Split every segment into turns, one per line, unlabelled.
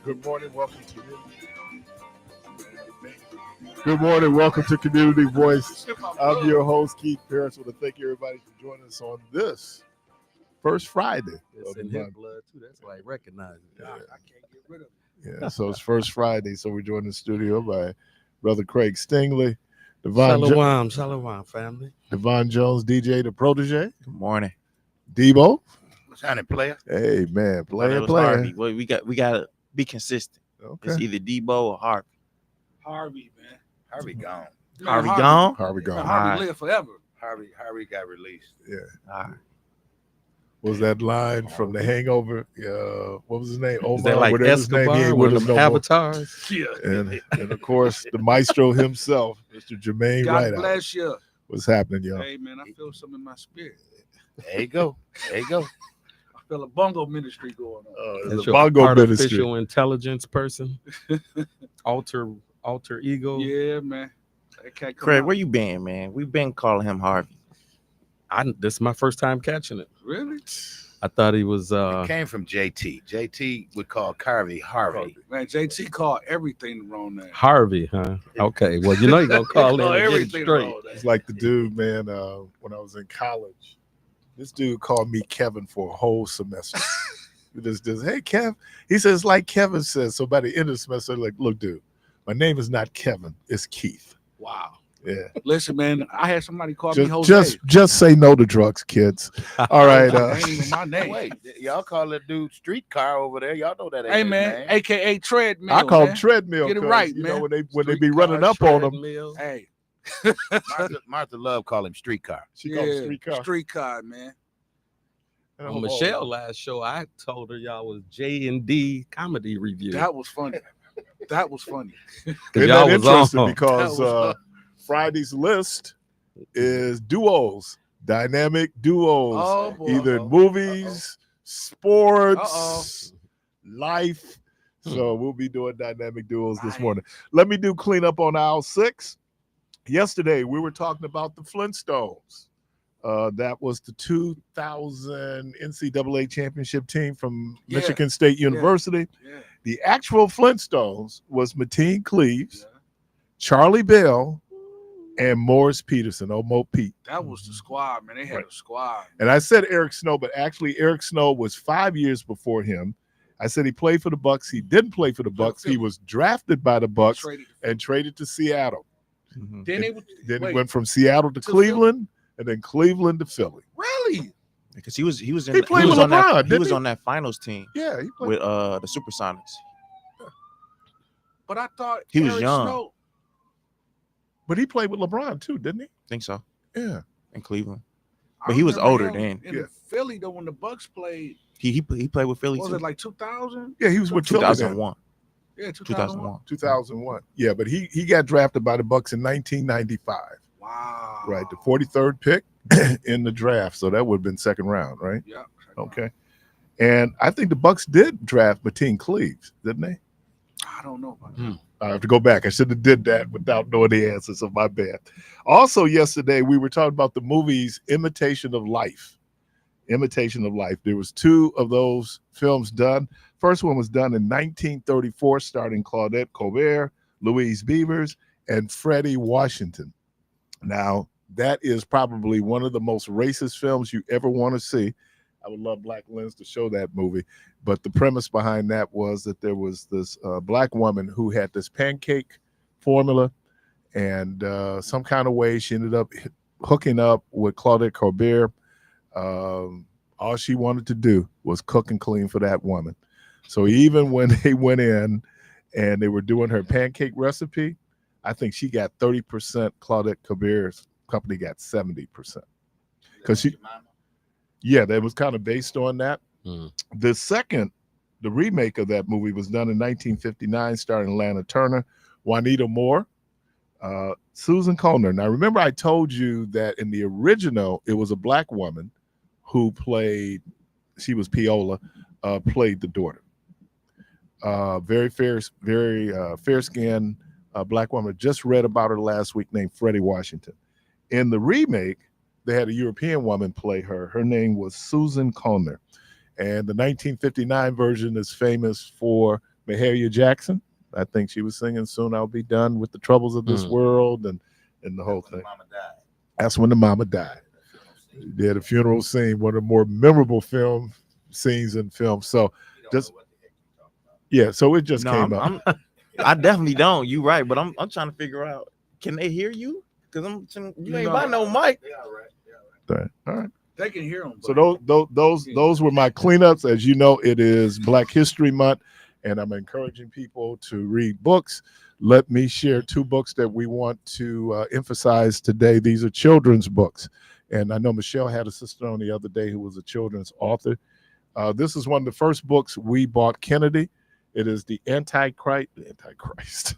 Good morning. Welcome to Community Voice. I'm your host, Keith Parris. I want to thank everybody for joining us on this first Friday.
It's in his blood too. That's why I recognize it.
I can't get rid of it.
Yeah, so it's first Friday. So we're joined in the studio by Brother Craig Stingley,
Shalom, family.
Devon Jones, DJ the Protege.
Good morning.
Debo.
What's happening, player?
Hey man, player.
Harvey. Well, we gotta be consistent.
Okay.
It's either Debo or Harvey.
Harvey, man. Harvey gone.
Harvey gone.
Harvey gone.
Harvey live forever. Harvey got released.
Yeah.
All right.
What was that line from The Hangover? What was his name?
Is that like Escobar, one of them avatars?
Yeah.
And of course, the maestro himself, Mr. Jermaine
God
Wright.
bless you.
What's happening, y'all?
Hey, man, I feel something in my spirit.
There you go.
I feel a bongo ministry going on.
It's
That's
a
your
bongo
artificial
ministry.
intelligence person. alter ego.
Yeah, man. That cat come
Craig,
out.
where you been, man? We've been calling him Harvey.
This is my first time catching it.
Really?
I thought he was
It came from JT. JT would call Harvey.
Man, JT called everything the wrong name.
Harvey, huh? Okay. Well, you know you're gonna call him and get it
everything
straight.
wrong.
It's like the dude, man, when I was in college. This dude called me Kevin for a whole semester. He just hey, Kev. He says, like Kevin says. So by the end of the semester, like, look, dude, my name is not Kevin. It's Keith.
Wow.
Yeah.
Listen, man, I had somebody call me Jose.
Just say no to drugs, kids. All right.
That ain't even my name.
Wait, y'all call that dude Streetcar over there? Y'all know that ain't
Hey,
his
man,
name.
AKA Treadmill.
I call
man.
him treadmill.
Get it
'cause,
right,
you
man.
know, when they be running up on him,
Treadmill.
Hey.
Martha Love call him Streetcar.
she calls him streetcar.
Streetcar, man.
On Michelle last show, I told her y'all was J&D comedy review.
That was funny. That was funny.
Isn't
y'all
that
was
interesting?
on.
Because
That was
Friday's list is duos, dynamic duos,
Oh, boy.
either in movies, sports, life. So we'll be doing dynamic duos this
Nice.
morning. Let me do cleanup on aisle 6. Yesterday, we were talking about the Flintstones. That was the 2000 NCAA championship team from
Yeah.
Michigan State University.
Yeah.
The actual Flintstones was Mateen Cleaves,
Yeah.
Charlie Bell, and Morris Peterson, Mo Pete.
That was the squad, man. They had a squad.
And I said Eric Snow, but actually Eric Snow was 5 years before him. I said he played for the Bucks. He didn't play for the Bucks. He was drafted by the Bucks and traded to Seattle.
Mhm.
Then
Then
wait,
he went from Seattle to Cleveland, and then Cleveland to Philly.
really?
Because he was
He played with
on
LeBron,
that, he
didn't
was
he?
on that finals team
Yeah, he played.
with the Supersonics.
But I thought
He was
Eric
young.
Snow,
But he played with LeBron too, didn't
think so.
he? Yeah.
In Cleveland.
I
But he was
remember
older
him
then.
In
Yeah.
Philly, though, when the Bucks played,
He played with Philly
was
too.
it like 2000?
Yeah, he was with Philly then.
2001.
Yeah, 2001.
2001. Yeah, but he got drafted by the Bucks in 1995.
Wow.
Right, the 43rd pick in the draft. So that would have been second round, right?
Yeah.
Okay. And I think the Bucks did draft Mateen Cleaves, didn't they?
I don't know about that.
I have to go back. I should have did that without knowing the answer, so my bad. Also, yesterday we were talking about the movies Imitation of Life. Imitation of Life. There was 2 of those films done. First one was done in 1934, starring Claudette Colbert, Louise Beavers, and Freddie Washington. Now, that is probably one of the most racist films you ever want to see. I would love Black Lens to show that movie. But the premise behind that was that there was this Black woman who had this pancake formula, and some kind of way she ended up hooking up with Claudette Colbert. All she wanted to do was cook and clean for that woman. So even when they went in and they were doing her pancake recipe, I think she got 30%. Claudette Colbert's company got 70%. Because that was kind of based on that. The remake of that movie was done in 1959, starring Lana Turner, Juanita Moore, Susan Conner. Now, remember I told you that in the original, it was a Black woman who played, she was Piola, played the daughter. Very fair-skinned Black woman. Just read about her last week, named Freddie Washington. In the remake, they had a European woman play her. Her name was Susan Conner. And the 1959 version is famous for Mahalia Jackson. I think she was singing "Soon I'll Be Done with the Troubles of This World" and the whole thing.
Mama died.
That's when the mama died. They had a funeral scene, one of the more memorable film scenes in film. So just yeah, so it just came up.
I definitely don't. You right, but I'm trying to figure out. Can they hear you? Because you ain't buy no mic.
They all right.
All right.
They can hear them.
So those were my cleanups. As you know, it is Black History Month, and I'm encouraging people to read books. Let me share 2 books that we want to emphasize today. These are children's books, and I know Michelle had a sister on the other day who was a children's author. This is one of the first books we bought Kennedy. It is the Antichrist.
Anti-racist.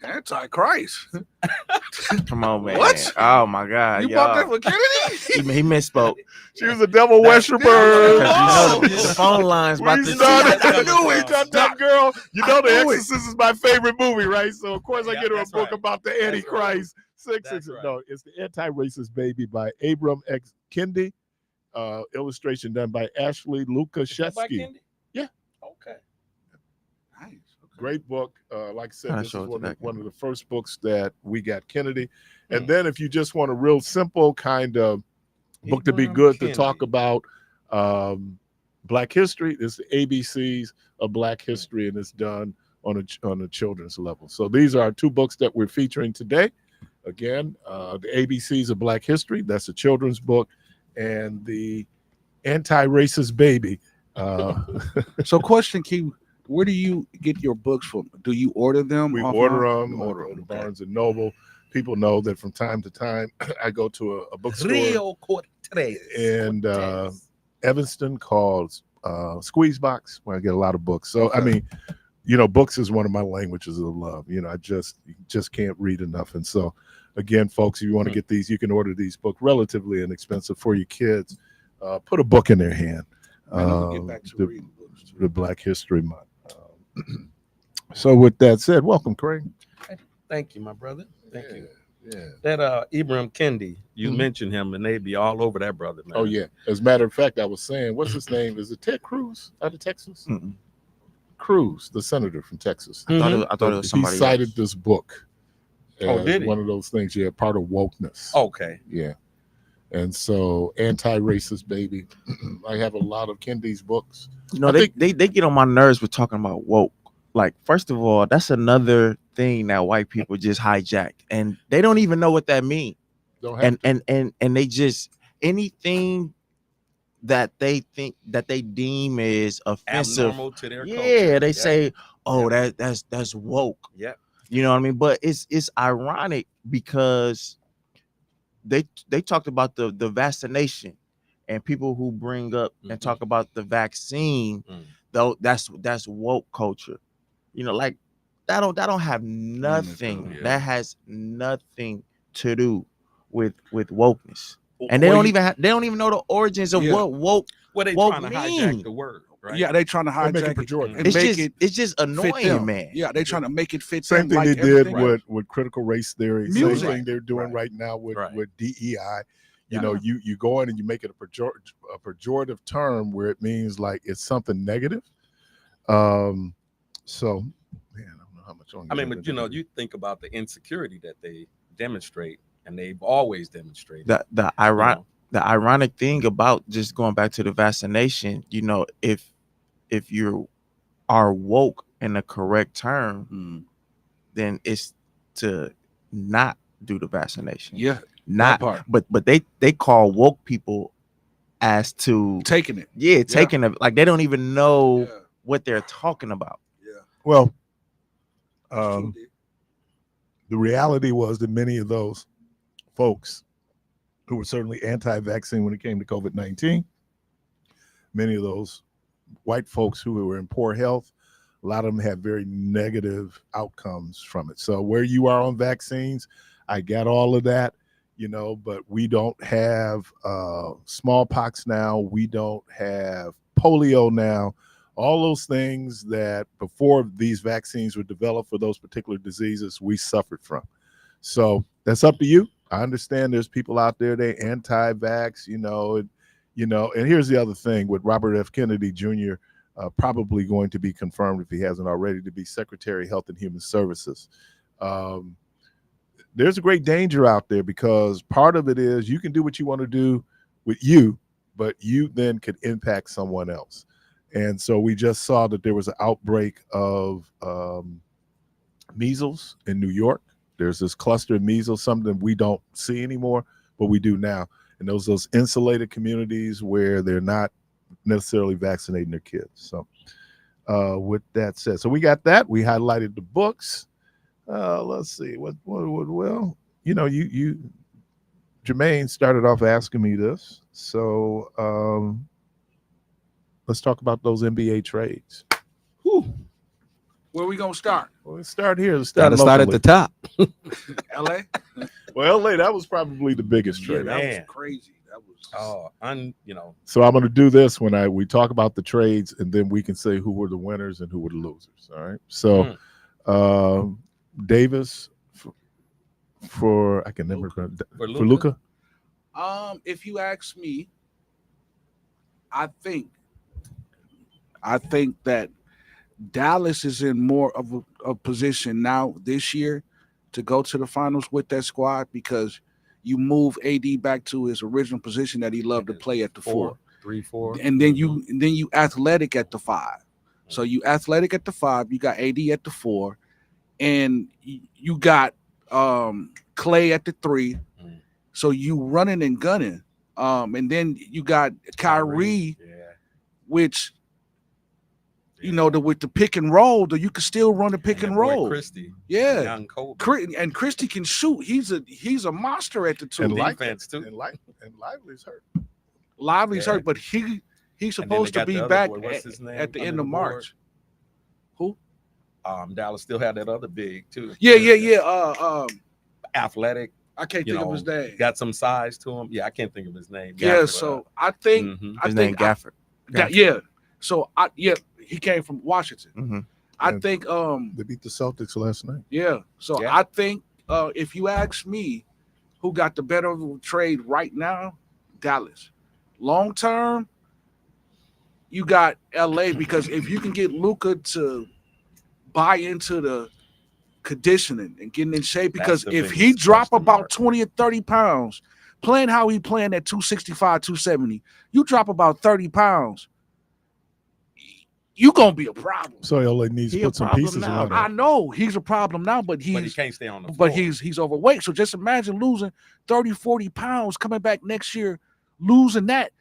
Antichrist.
Come on, man.
What?
Oh my God.
You
y'all.
bought that for Kennedy?
He misspoke.
She was a devil worshiper.
Because the phone line's about to
I knew we done that, girl. You know, The
knew it.
Exorcist is my favorite movie, right? So of course I
Yeah,
get her a
that's
book
right.
about the
That's
Antichrist.
That's right.
No, it's the Anti-Racist Baby by Abram X. Kendi. Illustration done by Ashley
Is that by
Lukashevsky.
Kendi?
Yeah.
Okay.
Nice. Okay.
Great book. Like I said,
I'll
this
show
is
it to that
one of the first books that we got Kennedy. And
Hmm.
then if you just want a real simple kind of book to be
Ibram
good to
Kendi.
talk about Black history, it's the ABCs of Black history, and it's done on a children's level. So these are our 2 books that we're featuring today. Again, the ABCs of Black history, that's a children's book, and the Anti-Racist Baby.
So, question, Key, where do you get your books from? Do you order them?
We
offline?
order them.
You order them.
Barnes and Noble. People know that from time to time I go to a bookstore
Rio Cortez.
in Evanston called Squeeze Box, where I get a lot of books. So I mean, you know, books is one of my languages of love. You know, I just can't read enough. And so again, folks, if you want to get these, you can order these books relatively inexpensive for your kids. Put a book in their hand.
Man, I'm gonna get back to reading books too.
The Black History Month. So with that said, welcome, Craig.
Thank you, my brother. Thank you.
Yeah.
That Ibram Kendi, you
Mhm.
mentioned him, and they be all over that brother, man.
Oh yeah. As a matter of fact, I was saying, what's his name? Is it Ted Cruz out of Texas?
Mm-mm.
Cruz, the senator from Texas.
I thought it was
He
somebody
cited
else.
this book
Oh,
as
did he?
one of those things. Yeah, part of wokeness.
Okay.
Yeah. And so Anti-Racist Baby. I have a lot of Kendi's books.
You know,
I
they get on my nerves with talking about woke. Like, first of all, that's another thing that white people just hijacked, and they don't even know what that means.
Don't have
And they just anything that they think that they deem is offensive.
Abnormal to their culture.
Yeah, they
Yeah.
say, "Oh, that's woke."
Yeah.
You know what I mean? But it's ironic because they talked about the vaccination and people who bring up and talk about the vaccine, though that's woke culture. You know, like that don't have nothing.
Yeah.
That has nothing to do with wokeness. And they don't even know the origins of what woke.
Well, they
woke
trying to
mean.
hijack the word, right?
Yeah, they trying to
They make it
hijack it
pejorative.
and
It's
make
just
it
it's just
fit
annoying,
them.
man.
Yeah, they trying to make it fit
Same
them.
thing
like
they did
everything.
with critical race theory.
Music.
Same thing they're doing right now with DEI. You know, you go in and you make it a pejorative term where it means like it's something negative. So, man, I don't know how much longer.
I mean, but you know, you think about the insecurity that they demonstrate, and they've always demonstrated.
The ironic thing about just going back to the vaccination, you know, if you are woke in the correct term, then it's to not do the vaccination.
Yeah,
not
part.
But they call woke people as to
taking it.
Yeah, taking it, like they don't even know what they're talking about.
Yeah.
Well, the reality was that many of those folks who were certainly anti-vaccine when it came to COVID-19, many of those white folks who were in poor health, a lot of them had very negative outcomes from it. So where you are on vaccines, I got all of that, you know, but we don't have smallpox now. We don't have polio now. All those things that before these vaccines were developed for those particular diseases, we suffered from. So that's up to you. I understand there's people out there, they anti-vax, and here's the other thing with Robert F. Kennedy Jr. probably going to be confirmed if he hasn't already to be Secretary of Health and Human Services. There's a great danger out there because part of it is you can do what you want to do with you, but you then could impact someone else. And so we just saw that there was an outbreak of measles in New York. There's this cluster of measles, something we don't see anymore, but we do now. And those insulated communities where they're not necessarily vaccinating their kids. So with that said, so we got that. We highlighted the books. Let's see what well, you know, you Jermaine started off asking me this. So let's talk about those NBA trades.
Whew. Where we gonna start?
Well, let's start here. Let's
Gotta start at the top.
LA?
Well, LA, that was probably the biggest
Yeah,
trade.
that was
Man.
crazy. That was
You know,
So I'm going to do this when we talk about the trades, and then we can say who were the winners and who were the losers. All right. So Davis for I can never
for
for
Luka.
Luka.
If you ask me, I think that Dallas is in more of a position now this year to go to the finals with that squad because you move AD back to his original position that he loved to play at the 4.
3-4,
And then you athletic at the 5. So you athletic at the 5, you got AD at the 4, and you got Clay at the 3. So you running and gunning. And then you got Kyrie, which you know, with the pick and roll, you can still run the pick and roll.
Christie,
yeah,
young Kobe.
And Christie can shoot. He's a monster at the 2.
And
defense too.
And Lively's hurt.
Lively's hurt, but he's supposed to be back at the end of March. Who?
Dallas still had that other big too.
Yeah.
Athletic.
I can't think of his name.
Got some size to him. Yeah, I can't think of his name.
Yeah,
Gafford,
so I think
his name Gafford.
Yeah. So he came from Washington.
Mm-hmm.
I think
they beat the Celtics last night.
Yeah. So I think if you ask me who got the better trade right now, Dallas. Long term, you got LA because if you can get Luka to buy into the conditioning and getting in shape, because if he drop about 20 or 30 pounds, playing how he playing at 265, 270, you drop about 30 pounds, you're going to be a problem.
So LA needs to put some pieces around him.
I know he's a problem now, but he
can't stay on the floor.
But he's overweight. So just imagine losing 30, 40 pounds, coming back next year, losing that.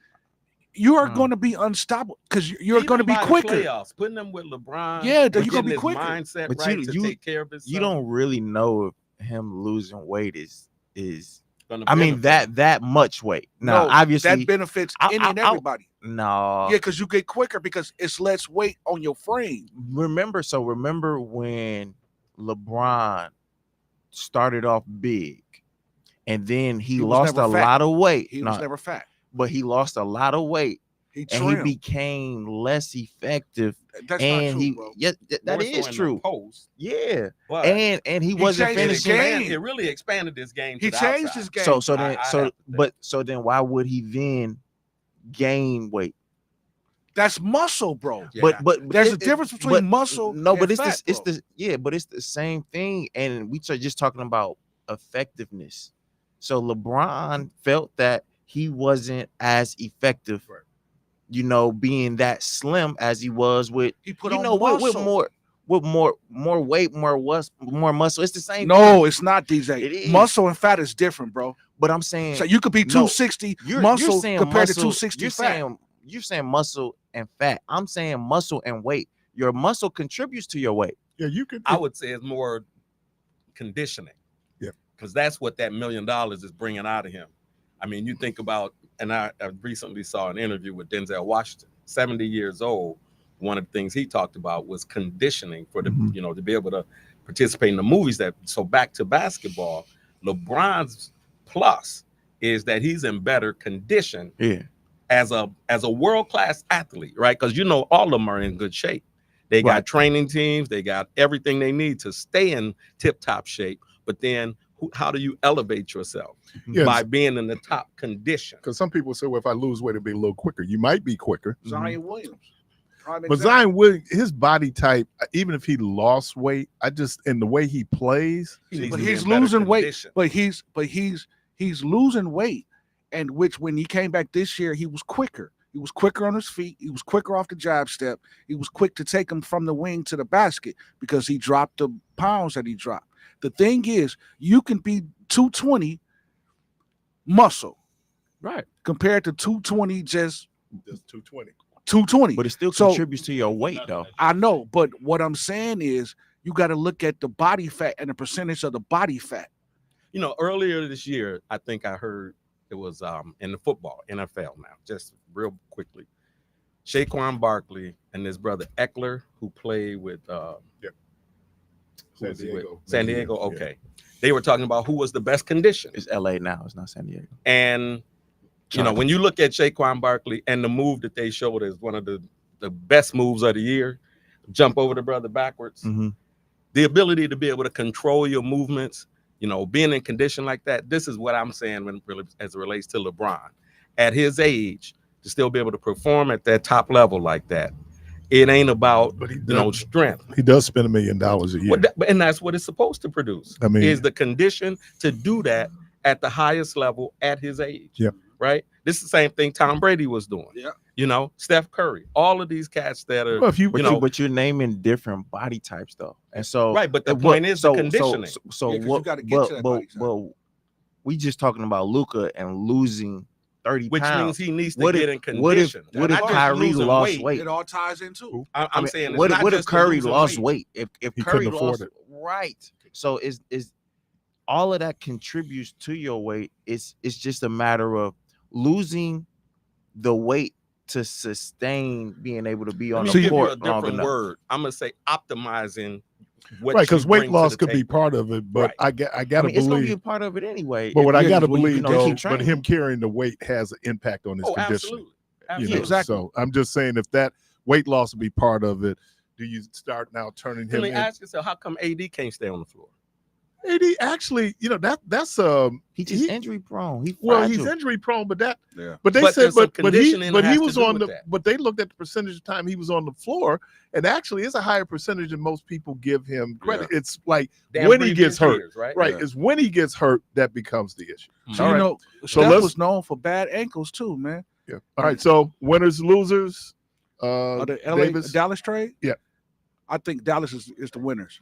You are going to be unstoppable because you're going to be quicker.
Playoffs, putting them with LeBron.
Yeah, you're going to be quicker.
Mindset
but
right to take care of himself.
You don't really know if him losing weight is
I mean
that much weight. Now, obviously
that benefits any and everybody.
No.
Yeah, because you get quicker because it's less weight on your frame.
Remember when LeBron started off big and then he lost a lot of weight.
He was never fat.
But he lost a lot of weight.
He
became less effective.
That's not true, bro.
Yeah, that is true. Yeah,
but
and he wasn't finishing.
It really expanded this game.
He changed his game.
So then why would he then gain weight?
That's muscle, bro.
Yeah.
But there's a difference between muscle.
But
it's
the same thing. And we are just talking about effectiveness. So LeBron felt that he wasn't as effective, being that slim as he was with, with more weight, more muscle. It's the same.
No, it's not, DJ. Muscle and fat is different, bro.
But I'm saying,
so you could be 260 muscle compared to 260 fat.
You're saying muscle and fat. I'm saying muscle and weight. Your muscle contributes to your weight.
Yeah, you could.
I would say it's more conditioning.
Yeah,
because that's what that $1 million is bringing out of him. I mean, you think about, and I recently saw an interview with Denzel Washington, 70 years old. One of the things he talked about was conditioning for the, to be able to participate in the movies. So back to basketball, LeBron's plus is that he's in better condition as a world-class athlete, right? Because all of them are in good shape. They got training teams, they got everything they need to stay in tip-top shape. But then how do you elevate yourself? By being in the top condition.
Because some people say, well, if I lose weight, it'll be a little quicker. You might be quicker.
Zion Williams. Prime
But
example.
Zion Williams, his body type, even if he lost weight, in the way he plays,
He needs
But
to be
he's
in better
losing weight.
condition.
But he's losing weight, and which when he came back this year, he was quicker. He was quicker on his feet. He was quicker off the jab step. He was quick to take him from the wing to the basket because he dropped the pounds that he dropped. The thing is, you can be 220 muscle,
Right.
compared to 220 just
220.
220.
But it still
So-
contributes to your weight, though.
I know, but what I'm saying is you got to look at the body fat and the percentage of the body fat.
You know, earlier this year, I think I heard it was in the football, NFL now, just real quickly. Saquon Barkley and his brother Eckler, who played with
San Diego.
San Diego,
Yeah.
okay. They were talking about who was the best condition.
It's LA now. It's not San Diego.
And, you know, when you look at Saquon Barkley and the move that they showed as one of the best moves of the year, jump over the brother backwards,
Mm-hmm.
the ability to be able to control your movements, you know, being in condition like that, this is what I'm saying as it relates to LeBron. At his age, to still be able to perform at that top level like that, it ain't about,
But he
strength.
He does spend $1 million a year.
And that's what it's supposed to produce.
I mean-
is the condition to do that at the highest level at his age.
Yeah.
Right. This is the same thing Tom Brady was doing.
Yeah.
You know, Steph Curry, all of these cats that are,
Well, if you,
But you're naming different body types, though, and so
right. But the point is the conditioning.
So
Yeah, 'cause you
what?
gotta get to that body type.
But we just talking about Luka and losing 30
which
pounds.
means he needs to
What
get
if-
in condition.
what if
Not just
Kyrie
losing
lost weight?
It all ties into.
I'm saying it's
what
not
if
just the
Curry
losing
lost weight? If
He
Curry
couldn't afford
lost
it.
right, so is all of that contributes to your weight? It's just a matter of losing the weight to sustain being able to be on
Let
the
me give you a
court long
different
enough.
word. I'm gonna say optimizing what
right, because
you
weight
bring to
loss
the
could be
table.
part of it, but
Right.
I
I
gotta
mean, it's gonna be
believe.
a part of it anyway.
But what I
Yeah,
gotta
when you
believe,
know,
though,
keep
but
training.
him carrying the weight has an impact on his
Oh,
conditioning.
absolutely.
You know,
Absolutely.
Exactly.
So I'm just saying, if that weight loss will be part of it, do you start now turning
Then
him
they
in?
ask yourself, how come AD can't stay on the floor?
AD actually, that's
He's just injury prone. He's
he's
fragile.
injury prone, but that
Yeah.
but they
But
said
there's some
but he
conditioning has
was
to do
on
with
the
that.
but they looked at the percentage of time he was on the floor, and actually it's a higher percentage than most people give him credit. It's like
Damn
when he
previous
gets hurt,
years, right?
right?
Yeah.
it's when he gets hurt that becomes the issue.
Mhm.
So
All
you
right.
know,
So
Steph
let's-
was known for bad ankles too, man.
Yeah. All right. So winners, losers.
The
Davis,
Dallas trade.
Yeah.
I think Dallas is the winners.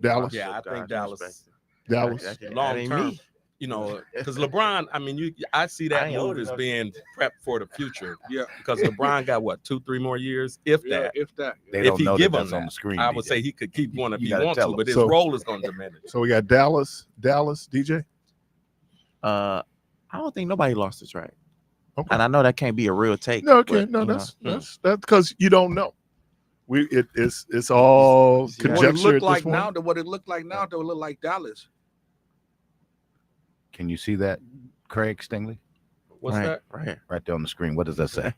Dallas,
Yeah, I think Dallas
Dallas.
long term. You know, because LeBron, I mean, I see
I
that
ain't
move
old
as
enough.
being prepped for the future.
Yeah.
Because LeBron got what, 2-3 more years, if that.
If that.
They
If
don't
he
know
give
that
him
that's on
that,
the screen.
I would
DJ.
say he could keep going if
You
he
gotta
wants
tell
to,
him.
but his
So-
role is going to diminish.
So we got Dallas, DJ.
I don't think nobody lost the trade.
Okay.
And I know that can't be a real take.
No, okay,
but,
no,
you
that's
know.
because you don't know. It's all
It's- yeah.
What it
conjecture
looked
at this
like
point.
now, what it looked like now, though, it looked like Dallas.
Can you see that, Craig Stingley?
What's
right,
that?
Right.
Right there on the screen. What does that say?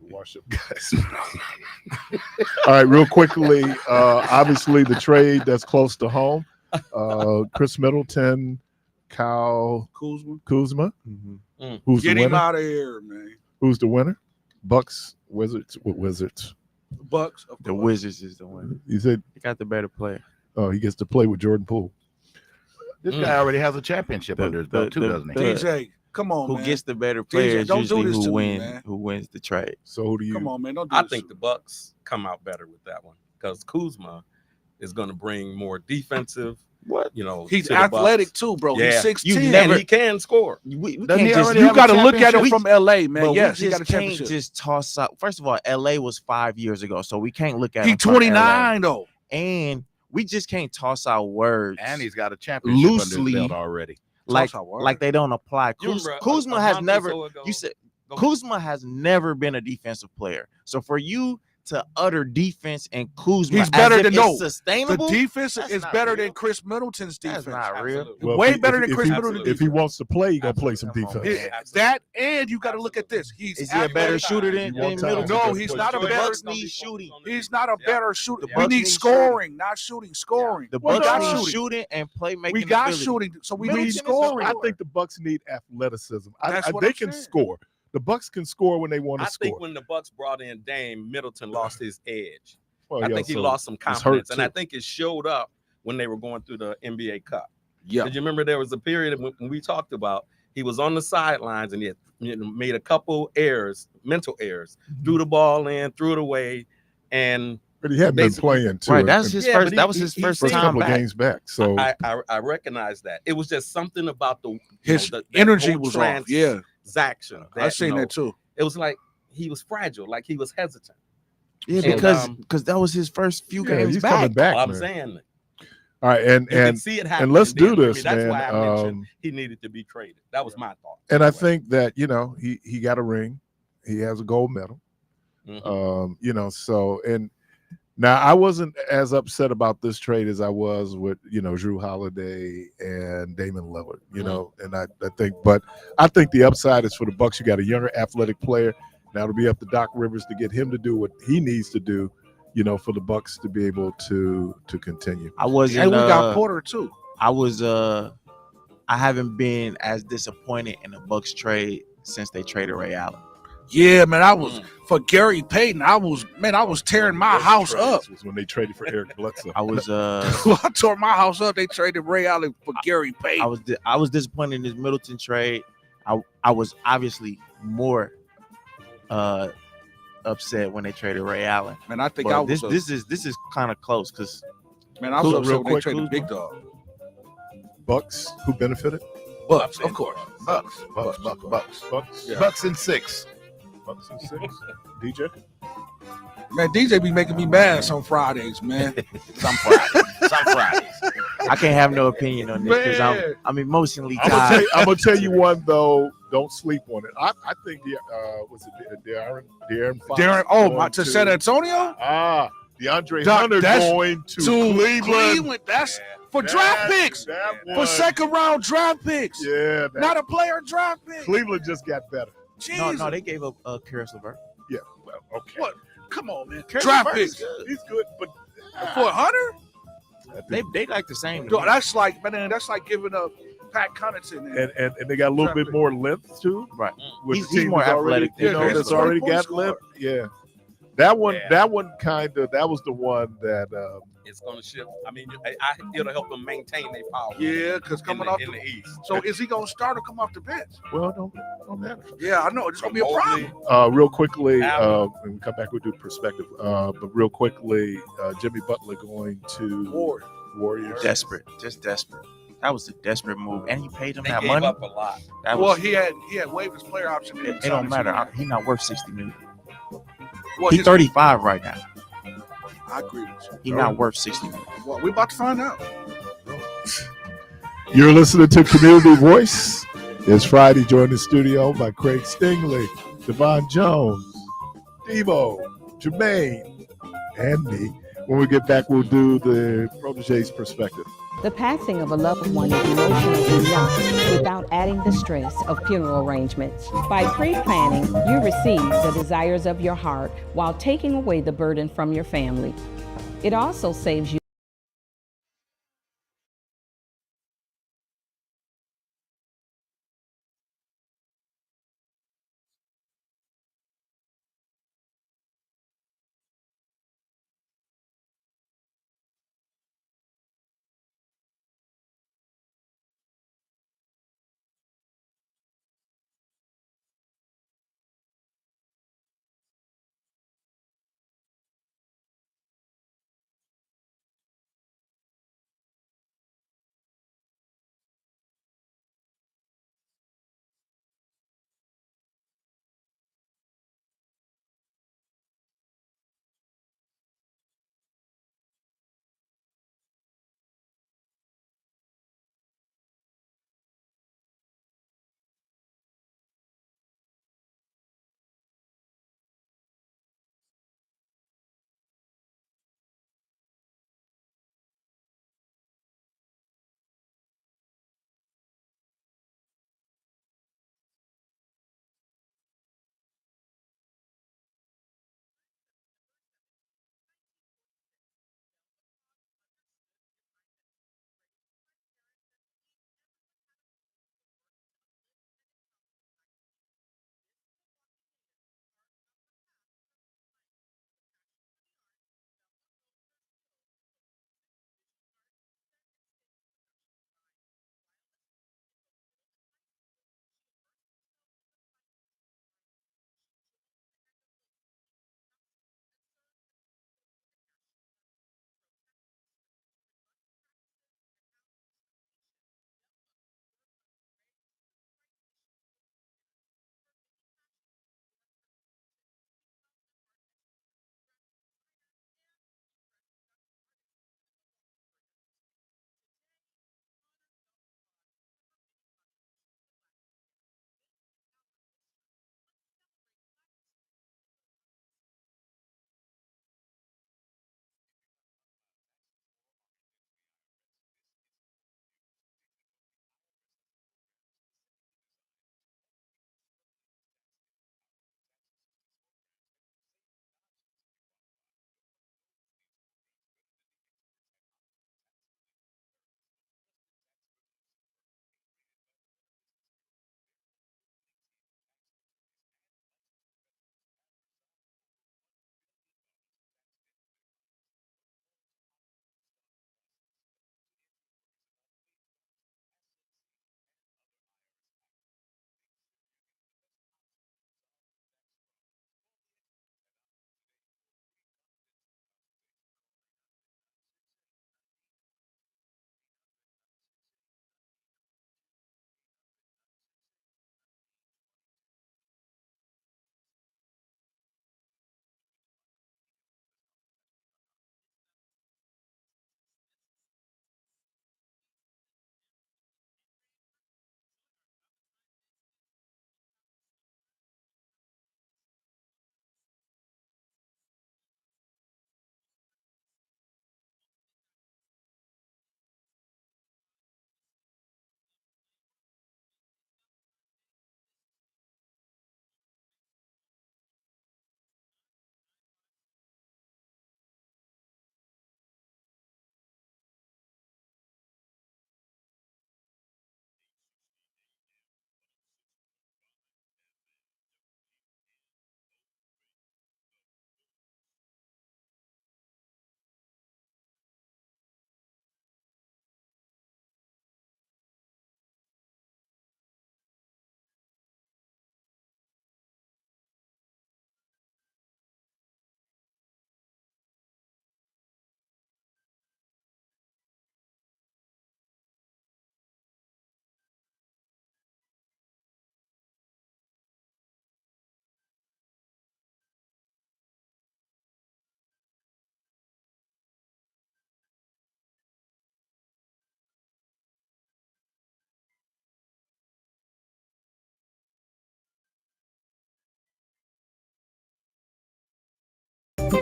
Wash up, guys. All right, real quickly. Obviously, the trade that's close to home. Chris Middleton, Kyle Kuzma.
Mhm.
Who's
Get
the
him
winner?
out of here, man.
Who's the winner? Bucks, Wizards. What Wizards?
Bucks. Of
The
course.
Wizards is the one.
You said,
They got the better player.
oh, he gets to play with Jordan Poole.
This guy already has a championship under his belt, too, doesn't he?
DJ, come on,
Who
man.
gets the better player is
don't do
usually
this to me,
who
man.
wins the trade.
So who do you?
Come on, man. Don't do
I
this
think
to
the
me.
Bucks come out better with that one because Kuzma is going to bring more defensive.
What?
You know,
He's
to the
athletic
Bucks.
too, bro.
Yeah.
He's 6'10".
And he can score.
We
Doesn't
can't
he
just
already
You
have a
got to look at him
championship?
from LA, man.
but
Yes,
we
he got
just
a
can't
championship.
just toss out. First of all, LA was 5 years ago, so we can't look at
He
him from LA.
29 though.
And we just can't toss out words
And he's got a championship under
Loosely.
his belt already.
like
Toss out words.
like they don't apply.
You remember
Kuzma
a
has
month or
never.
so ago-
You said
Go ahead.
Kuzma has never been a defensive player. So for you to utter defense and Kuzma,
He's better
as if
than
it's
no. The
sustainable.
defense
That's
is
not
better
real.
than Chris Middleton's defense.
That's not real.
Absolutely.
Well,
Way
if he-
better
if
than
he-
Chris
if
Middleton's
he, if he
defense.
wants to play, he gonna play some
Absolutely.
defense.
He-
Absolutely.
that and you got to look at this. He's
Is he a better
athletic.
shooter than
You want
Middleton?
time.
No, he's not a
The
better.
Bucks need shooting.
He's not a better shooter.
The
We
Bucks
need
need
scoring, not shooting. Scoring.
The
Well,
Bucks
got
need
shooting.
shooting and playmaking.
We got
ability.
shooting, so we
Middleton
need
is a
scoring.
I think the Bucks need athleticism.
That's what
They
I'm
can
saying.
score. The Bucks can score when they want to
I
score.
think when the Bucks brought in Dame, Middleton lost his edge.
Well,
I
yeah,
think he
so
lost some
he's hurt,
confidence, and I
too.
think it showed up when they were going through the NBA Cup.
Yeah.
Did you remember there was a period when we talked about he was on the sidelines and he had made a couple errors, mental errors, threw the ball in, threw it away, and
But he hadn't been
basically-
playing too.
Right, that's his
Yeah,
first.
but
That was his
he
first
first
time
couple of
back.
games back. So
I recognize that. It was just something about the
His
that
energy
whole
was off. Yeah,
transaction.
I seen that too.
It was like he was fragile, like he was hesitant.
Yeah,
And,
because that was his first few
yeah,
games
he's
back.
coming back,
Well, I'm
man.
saying
All right,
you can see it happening.
let's do
then, Jimmy.
this,
That's
man.
why I mentioned he needed to be traded. That was my thought.
And I
Anyway.
think that he got a ring. He has a gold medal.
Mhm.
So and now I wasn't as upset about this trade as I was with Drew Holiday and Damon Lillard. And I think the upside is for the Bucks. You got a younger, athletic player. Now it'll be up to Doc Rivers to get him to do what he needs to do, for the Bucks to be able to continue.
I wasn't.
And we got Porter too.
I haven't been as disappointed in the Bucks trade since they traded Ray Allen.
Yeah, man, I was for Gary Payton. I was tearing my house up.
Was when they traded for Eric Bledsoe.
I was
I tore my house up. They traded Ray Allen for Gary Payton.
I was disappointed in this Middleton trade. I was obviously more upset when they traded Ray Allen.
Man, I think
But this is kind of close because
man, I was
Real
upset when they
quick,
traded Big Dog.
Bucks, who benefited?
Bucks, of course.
Bucks.
Yeah.
Bucks and 6.
Bucks and 6. DJ.
Man, DJ be making me mad some Fridays, man.
Some Fridays.
I can't have no opinion on this because
Man.
I'm emotionally
I'm
tied.
gonna tell you one though. Don't sleep on it. I think was it Darren Fox
Darren,
going
to San Antonio?
DeAndre
Doc,
Hunter
that's
going to Cleveland.
That's for draft picks. For second round draft picks.
Yeah,
Not a player draft pick.
Cleveland just got better.
Jesus.
No, they gave up Karis LeVert.
Yeah, well, okay.
What? Come on, man.
Karis
Draft
LeVert is
picks.
good.
He's good, but
For Hunter?
They like the same. to
Dude,
me.
that's like giving up Pat Connaughton.
and they got a little bit more length too.
Right.
With
He's
the team
more
that's
athletic
Already,
than
Karis
that's
LeVert.
already
Point
got
scorer.
length. Yeah. That one
Yeah.
that was the one that
It's going to shift. I mean, it'll help them maintain their power.
Yeah, because coming off
in the East.
So is he gonna start or come off the bench?
well don't matter.
Yeah, I know. It's gonna be a
Mobley,
problem.
Real quickly,
Allen.
when we come back, we'll do perspective. But real quickly, Jimmy Butler going to Warriors.
Desperate, just desperate. That was a desperate move, and he paid him
They
that
gave
money.
up a lot.
That
Well,
was,
he had waived his player option.
it don't matter. He's not worth $60 million.
Well,
He's 35 right now.
I agree with you.
He's not worth $60 million.
Well, we're about to find out.
You're listening to Community Voice. It's Friday, joined in the studio by Craig Stingley, Devon Jones, Devo, Jermaine, and me. When we get back, we'll do the Protege's perspective.
The passing of a loved one is emotional enough without adding the stress of funeral arrangements. By pre-planning, you receive the desires of your heart while taking away the burden from your family. It also saves you
Now,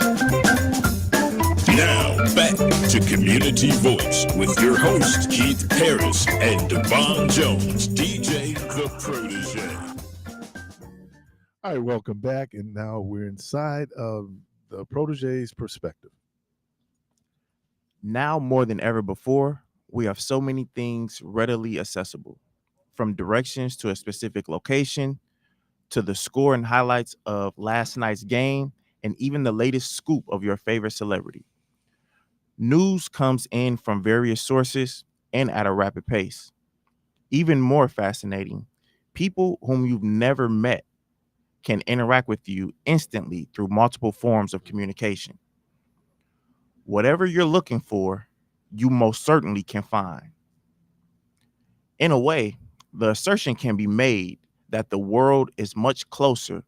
back to Community Voice with your host, Keith Parris and Devon Jones, DJ The Protege.
All right, welcome back. And now we're inside of the Protege's perspective.
Now more than ever before, we have so many things readily accessible, from directions to a specific location, to the score and highlights of last night's game, and even the latest scoop of your favorite celebrity. News comes in from various sources and at a rapid pace. Even more fascinating, people whom you've never met can interact with you instantly through multiple forms of communication. Whatever you're looking for, you most certainly can find. In a way, the assertion can be made that the world is much closer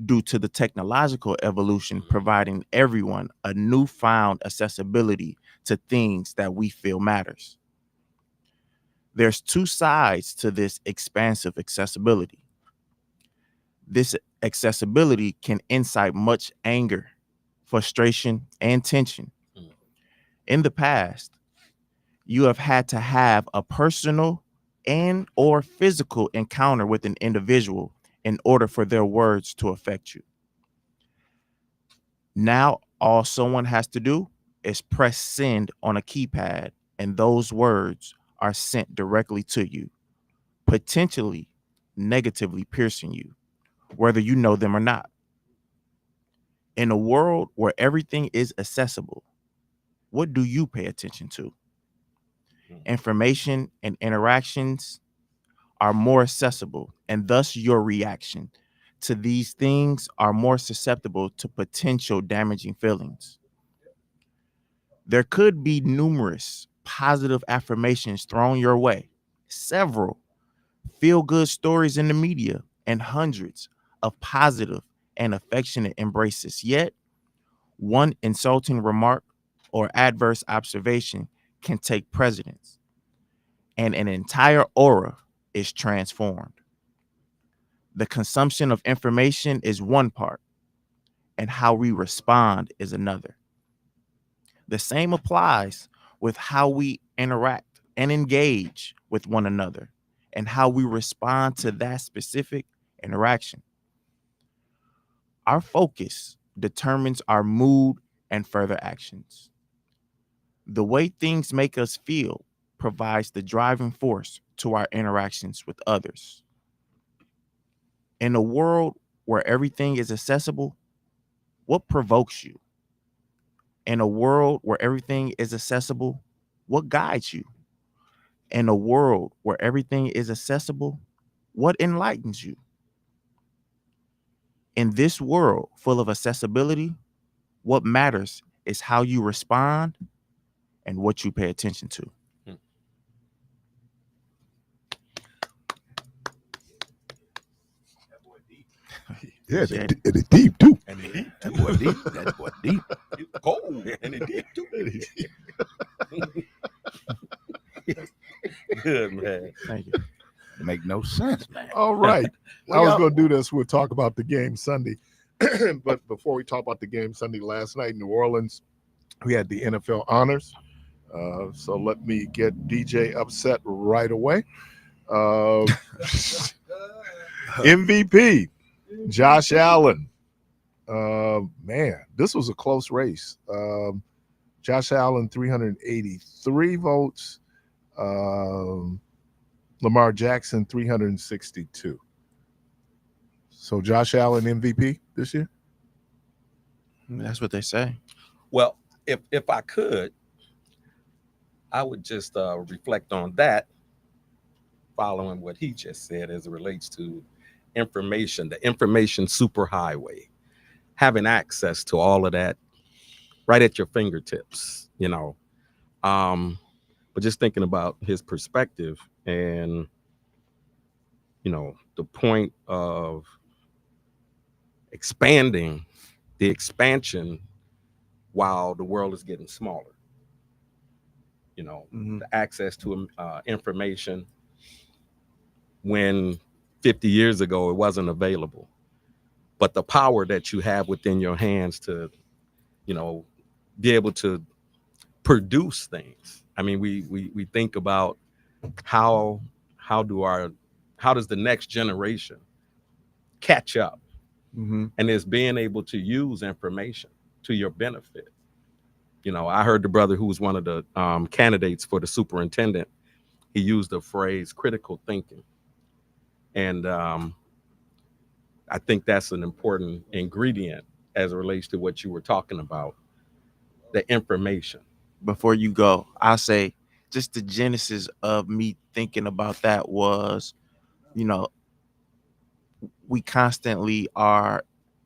due to the technological evolution providing everyone a newfound accessibility to things that we feel matters. There's two sides to this expansive accessibility. This accessibility can incite much anger, frustration, and tension. In the past, you have had to have a personal and or physical encounter with an individual in order for their words to affect you. Now, all someone has to do is press send on a keypad, and those words are sent directly to you, potentially negatively piercing you, whether you know them or not. In a world where everything is accessible, what do you pay attention to? Information and interactions are more accessible, and thus your reaction to these things are more susceptible to potential damaging feelings. There could be numerous positive affirmations thrown your way, several feel-good stories in the media, and hundreds of positive and affectionate embraces. Yet, one insulting remark or adverse observation can take precedence, and an entire aura is transformed. The consumption of information is one part, and how we respond is another. The same applies with how we interact and engage with one another, and how we respond to that specific interaction. Our focus determines our mood and further actions. The way things make us feel provides the driving force to our interactions with others. In a world where everything is accessible, what provokes you? In a world where everything is accessible, what guides you? In a world where everything is accessible, what enlightens you? In this world full of accessibility, what matters is how you respond and what you pay attention to.
Yeah,
Yeah.
it's deep too.
And it deep
That boy deep. That boy deep.
cold and it deep too. Good man.
Thank you.
Make no sense, man.
All right.
Well,
I was
y'all-
going to do this. We'll talk about the game Sunday. But before we talk about the game Sunday last night in New Orleans, we had the NFL honors. So let me get DJ upset right away. MVP, Josh Allen. Man, this was a close race. Josh Allen, 383 votes. Lamar Jackson, 362. So Josh Allen MVP this year?
That's what they say.
Well, if I could, I would just reflect on that, following what he just said as it relates to information, the information superhighway, having access to all of that right at your fingertips, you know. But just thinking about his perspective and, you know, the point of expanding the expansion while the world is getting smaller. You know, the access to information when 50 years ago it wasn't available. But the power that you have within your hands to be able to produce things. I mean, we think about how does the next generation catch up,
Mm-hmm.
and it's being able to use information to your benefit. I heard the brother who was one of the candidates for the superintendent. He used the phrase critical thinking, and I think that's an important ingredient as it relates to what you were talking about, the information.
Before you go, I'll say just the genesis of me thinking about that was, we constantly are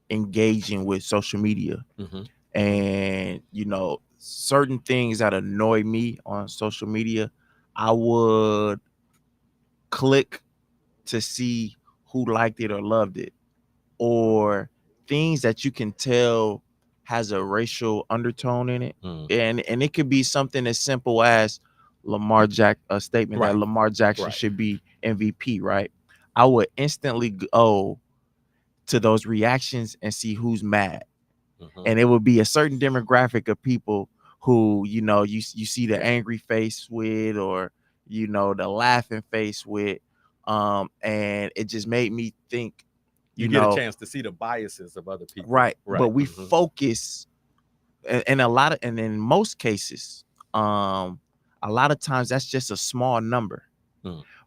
engaging with social media,
Mm-hmm.
and certain things that annoy me on social media, I would click to see who liked it or loved it, or things that you can tell has a racial undertone in it. And it could be something as simple as a statement
Right.
that Lamar Jackson
Right.
should be MVP, right? I would instantly go to those reactions and see who's mad.
Mm-hmm.
And it would be a certain demographic of people who, you see the angry face with, or the laughing face with, and it just made me think,
you get a chance to see the biases of other people,
right? But we
Mm-hmm.
focus, and in most cases, a lot of times that's just a small number.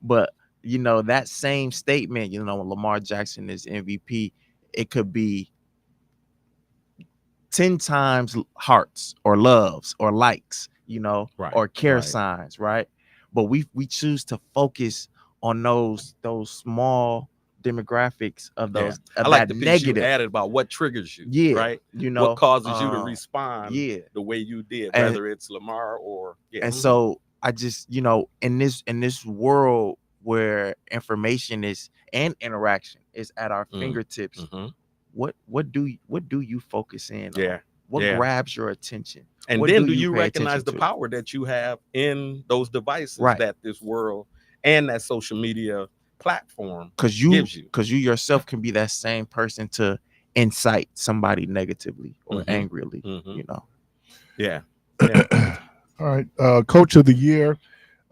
But that same statement, Lamar Jackson is MVP, it could be 10 times hearts or loves or likes,
Right.
or care
Right.
signs, right? But we choose to focus on those small demographics of those,
I
of
like
that
the piece
negative.
you added about what triggers you,
Yeah,
right? What causes you to respond
yeah,
the way you did,
And-
whether it's Lamar or
and so I just, in this world where information is and interaction is at our fingertips,
Mm-hmm.
what do you focus in on?
Yeah.
What
Yeah.
grabs your attention?
And
What
then do you
pay
recognize the
attention to?
power that you have in those devices
Right.
that this world and that social media platform
Because
gives you?
Because you yourself can be that same person to incite somebody negatively or
Mhm.
angrily,
Mhm. Yeah.
All right. Coach of the year,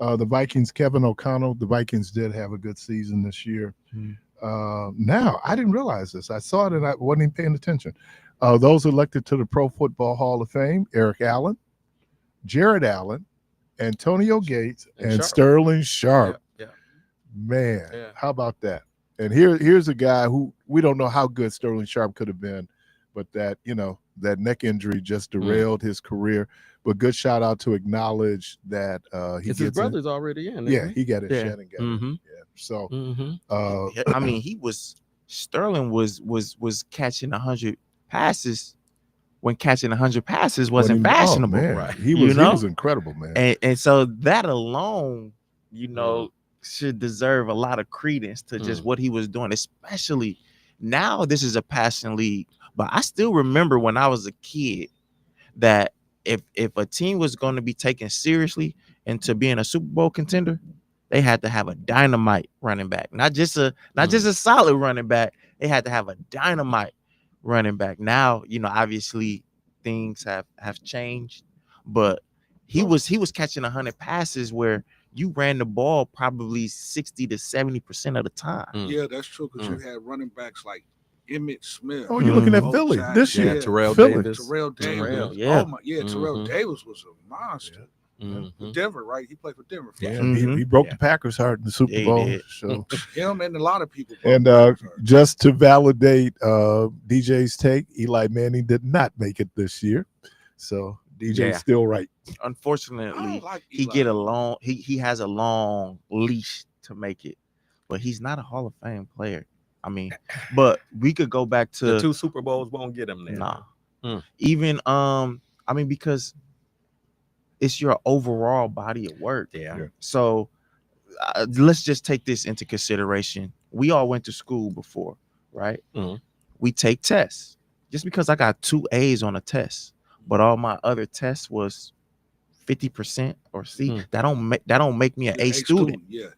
the Vikings, Kevin O'Connell. The Vikings did have a good season this year. Now, I didn't realize this. I saw it and I wasn't even paying attention. Those elected to the Pro Football Hall of Fame: Eric Allen, Jared Allen, Antonio Gates, and
Sharp.
Sterling Sharp.
Yeah.
Man,
Yeah.
how about that? And here's a guy who we don't know how good Sterling Sharp could have been, but that neck injury just derailed his career. But good shout out to acknowledge that he
His brother's already in.
Yeah, he got it.
Yeah.
Shannon got it. Yeah. So
I mean, Sterling was catching 100 passes when catching 100 passes wasn't fashionable.
Oh, man.
Right.
He was incredible, man.
And so that alone, should deserve a lot of credence to just what he was doing, especially now this is a passing league. But I still remember when I was a kid that if a team was going to be taken seriously into being a Super Bowl contender, they had to have a dynamite running back, not just a solid running back. They had to have a dynamite running back. Now, obviously things have changed, but he was catching 100 passes where you ran the ball probably 60 to 70% of the time.
Yeah, that's true, because you had running backs like Emmitt Smith.
Oh, you're looking at Philly this year.
Yeah, Terrell
Philly.
Davis.
Terrell Davis.
Terrell,
yeah.
Oh my, yeah, Terrell Davis was a monster.
Mhm.
Denver, right? He played for Denver.
Yeah, he broke the Packers' heart in the Super
Yeah, he
Bowl.
did.
So
Him and a lot of people.
and just to validate DJ's take, Eli Manning did not make it this year. So DJ's still right.
Unfortunately,
like
he has a long leash to make it, but he's not a Hall of Fame player. I mean, but we could go back to
The 2 Super Bowls won't get him there.
Nah. Even I mean, because it's your overall body of work.
Yeah.
So let's just take this into consideration. We all went to school before, right? We take tests. Just because I got 2 A's on a test, but all my other tests was 50% or C, that don't make me an A student.
Yeah.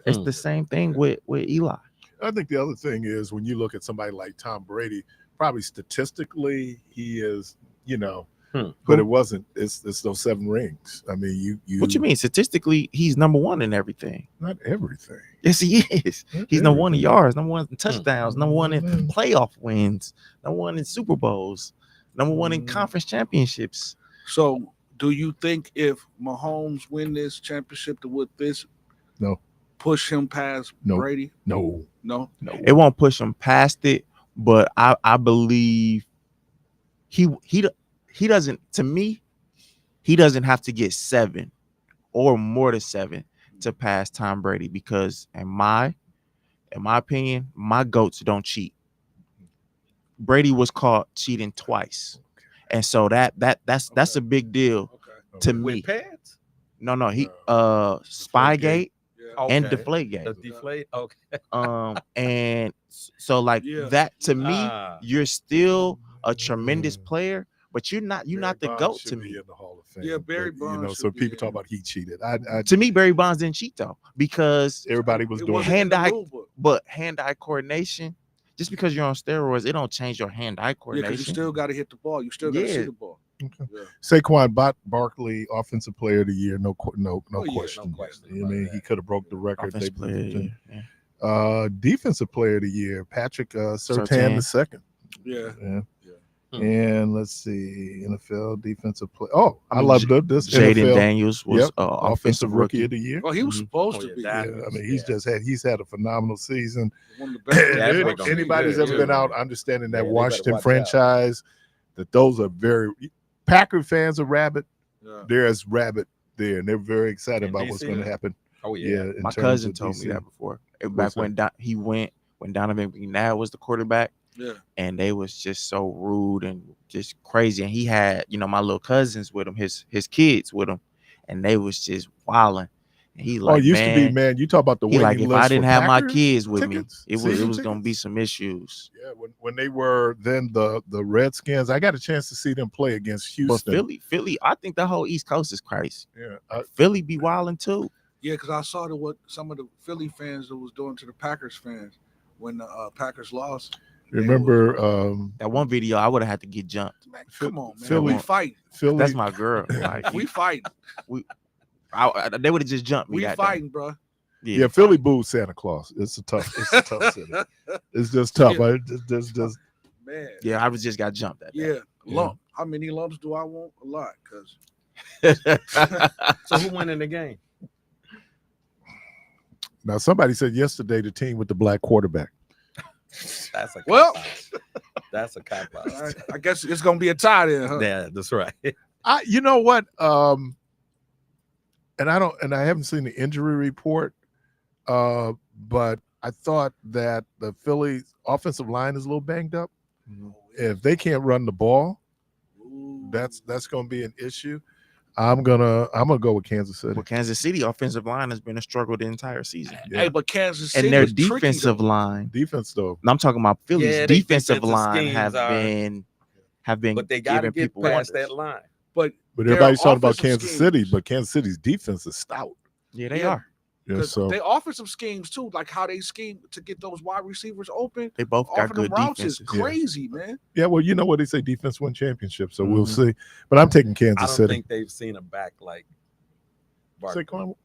It's the same thing with Eli.
I think the other thing is when you look at somebody like Tom Brady, probably statistically he is you know,
Hmm.
but it wasn't. It's those 7 rings. I mean, you.
What you mean? Statistically, he's number one in everything.
Not everything.
Yes, he is.
Not
He's number one in
everything.
yards, number one in touchdowns, number one in
Mm.
playoff wins, number one in Super Bowls, number one in conference championships.
So, do you think if Mahomes win this championship, would this
No.
push him past
No.
Brady?
No.
No.
It won't push him past it, but I believe he doesn't. To me, he doesn't have to get 7 or more than 7 to pass Tom Brady, because in my opinion, my GOATs don't cheat. Brady was caught cheating twice, and so that's a big deal to me.
With pads?
No, he Spygate
Yeah.
and
Okay.
Deflategate.
The deflate. Okay.
And so like
Yeah.
that to me,
Ah.
you're still a tremendous player, but you're not the
Barry
GOAT
Bonds
to
should
me.
be in the Hall of Fame.
Yeah, Barry
but,
Bonds
You know,
should
so
be
people
in.
talk about he cheated. I
To me, Barry Bonds didn't cheat though, because
everybody was
It
doing
wasn't in the
hand-eye-
rule book.
but hand-eye coordination, just because you're on steroids, it don't change your hand-eye
Yeah, because
coordination.
you still got to hit the ball. You still got to
Yeah.
see the ball.
Okay.
Yeah.
Saquon Barkley, Offensive Player of the Year, no
Oh, yeah.
question.
No question
I
about
mean,
that.
he could have broke the record.
Offensive player, yeah.
Defensive Player of the Year, Patrick Surtain
Surtain.
the second.
Yeah.
Yeah.
Hmm.
And let's see, NFL Defensive Player. Oh, I
mean,
love this.
Jaden
NFL
Daniels was
Yep.
Offensive Rookie
of the Year.
Well, he was
Mhm.
supposed
Oh,
to
yeah,
be
that-
Yeah, I mean, he's had a phenomenal season.
one of the best.
That's
If
what gonna be
anybody's
good,
ever
too.
been out understanding that
Yeah, they better
Washington
watch out.
franchise, that those are very Packer fans are rabid.
Yeah.
They're as rabid there, and they're very excited
In
about what's
DC?
going to happen.
Oh
Yeah,
yeah.
in
My
terms
cousin
of
told me
DC.
that before.
What's
Back
that?
when Donovan McNabb was the quarterback,
Yeah.
and they was just so rude and just crazy. And he had, my little cousins with him, his kids with him, and they was just wilding. And he like,
it used to be, man. You talk about the
He
waiting
like, if
list
I didn't
for
have my
Packers
kids with
tickets,
me, it
season
was gonna be
tickets.
some issues.
Yeah, when they were then the Redskins, I got a chance to see them play against
But
Houston.
Philly, I think the whole East Coast is crazy.
Yeah,
Philly be wilding too.
Yeah, because I saw what some of the Philly fans that was doing to the Packers fans when the Packers lost.
remember
That one video, I would have had to get jumped.
Man, come on, man.
Philly-
We fight.
Philly.
That's my girl. Like,
We fight.
they would have just jumped me.
We
that day.
fighting, bro.
Yeah, Philly booed Santa Claus. It's a tough city. It's just tough.
Yeah.
Just
Man.
Yeah, I was just got jumped that day.
Yeah. Lump. How many lumps do I want? A lot, cause
So who won in the game?
now somebody said yesterday the team with the black quarterback.
That's a
Well-
cop-out. That's a cop out.
I guess it's gonna be a tie then, huh?
Yeah, that's right.
You know what? And I haven't seen the injury report, but I thought that the Phillies offensive line is a little banged up. If they can't run the ball,
Ooh.
that's going to be an issue. I'm gonna go with Kansas City.
Well, Kansas City offensive line has been a struggle the entire season.
Hey, but Kansas City
And their
is tricky,
defensive
though.
line,
Defense though,
I'm talking about Philly's
Yeah, their
defensive
defensive
line
schemes
have been
But they got to
giving
get
people
past
wonders.
that line.
But
but
their
everybody's talking about
offensive
Kansas City,
schemes-
but Kansas City's defense is stout.
Yeah, they
Yeah.
are.
Yeah,
'cause
so
they offensive schemes too, like how they scheme to get those wide receivers open.
They both got
Offering them
good
routes is
defenses.
crazy, man.
yeah, well, you know what they say, defense win championships. So we'll
Mhm.
see. But I'm taking
I
Kansas
don't
City.
think they've seen a back like Barkley.
Saquon.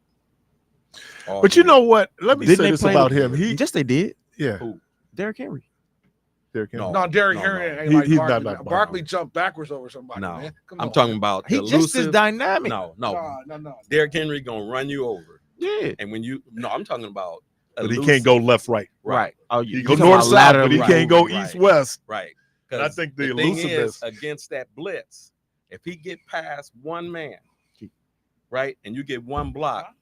all
But you
year.
know what? Let me
Didn't
say
they
this
play-
about him.
Yes, they did.
Yeah,
Who?
Derrick Henry.
Derrick Henry.
No.
No, Derrick
no,
Henry
no.
ain't like
He's
Barkley.
not like
Barkley
Barkley.
jumped backwards over somebody,
No.
man. Come
I'm
on,
talking
man.
about
He just as
elusive.
dynamic.
No.
No.
Derrick Henry gonna run you over,
Yeah.
and when you I'm talking about.
But he
elusive.
can't go left, right.
right,
Oh,
He
you
go
talking
north,
about
south,
lateral
but he
right,
can't go
right.
east, west.
right.
And I think the
thing
elusiveness.
is against that blitz, if he get past one man, right, and you get one block,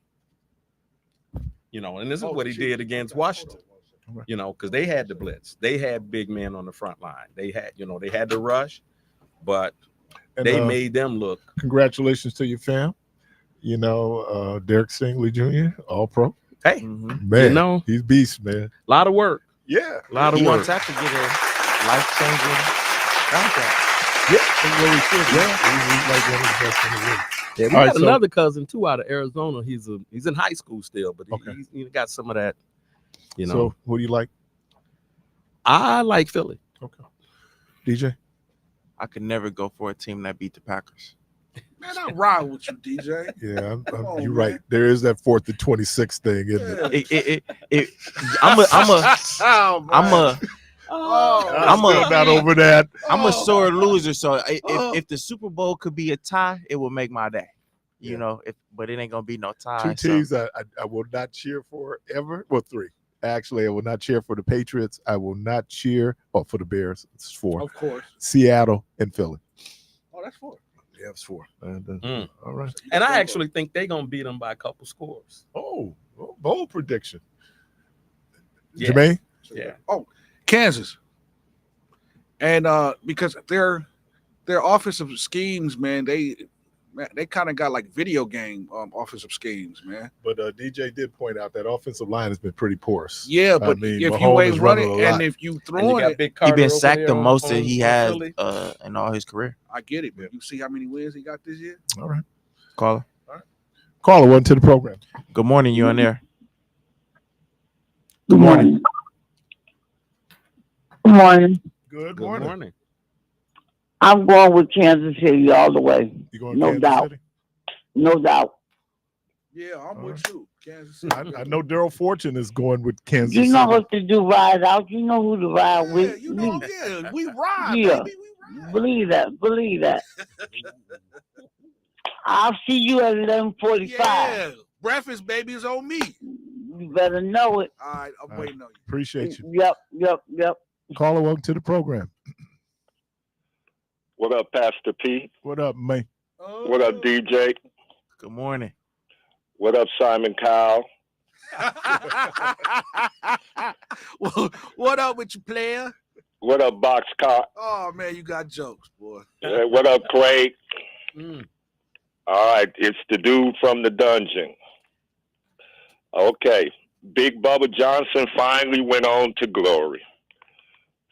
and this is what he did against Washington. Because they had the blitz, they had big men on the front line. They had, they had the rush, but
And,
they made them look.
congratulations to your fam. Derek Stingley Jr., All Pro.
Hey,
Mhm.
Man, he's beast, man.
a lot of work.
Yeah,
A lot of
He on
work.
tap to get a life-changing contract.
Yeah, that's what he should. Yeah, he's like one of the best in the league.
Yeah, we
All right,
got
so-
another cousin too out of Arizona. He's in high school still, but
Okay.
he got some of that.
So, who do you like?
I like Philly.
Okay, DJ.
I could never go for a team that beat the Packers.
Man, I ride with you, DJ.
Yeah,
on,
you're
man.
right. There is that 4th and 26 thing, isn't it?
I'm a
Oh, man.
I'm
I'm
still not over that.
I'm a sore loser. So
Oh.
if the Super Bowl could be a tie, it would make my day. You
Yeah.
know, but it ain't gonna be no tie.
Two teams I will not cheer for ever. Well, 3. Actually, I will not cheer for the Patriots. I will not cheer for the Bears. It's 4.
Of course.
Seattle and Philly.
Oh, that's 4.
Yeah, it's 4.
Mm.
All right.
And I actually think they're gonna beat them by a couple scores.
Oh, bold prediction.
Yeah.
Jermaine?
Yeah.
Oh, Kansas. And because their offensive schemes, man, they kind of got like video game offensive schemes, man.
But DJ did point out that offensive line has been pretty porous.
Yeah, but
mean,
if
Mahomes
you
is
ain't
running
running
a
and
lot.
if you
And you
throwing
got
it,
Big
He
Carter
been
over
sacked
there
the
on-
most that
on-
he
on
has
Philly.
in all his career.
I get it. But you see how many wins he got this year?
All right.
Caller.
Caller, one to the program.
Good morning, you on there?
Good morning. Good morning.
Good
Good
morning.
morning.
I'm going with Kansas City all the way.
You going
No
Kansas
doubt.
City?
No doubt.
Yeah, I'm
All
with
right.
you. Kansas City.
I know Daryl Fortune is going with Kansas
You know
City.
what to do, ride out. You know who to ride
Yeah,
with.
you know,
Me.
yeah, we ride,
Yeah.
baby. We ride.
Believe that. Believe that. I'll see you at 11:45.
Yeah, breakfast, baby, is on me.
You better know it.
All right, I'm
All right.
waiting on you.
Appreciate you.
Yep.
Caller, welcome to the program.
What up, Pastor P?
What up, man?
What up, DJ?
Good morning.
What up, Simon Cowell?
Well, what up with you, player?
What up, Boxcott?
Oh man, you got jokes, boy.
What up, Craig?
Mm.
All right, it's the dude from the dungeon. Okay, Big Bubba Johnson finally went on to glory.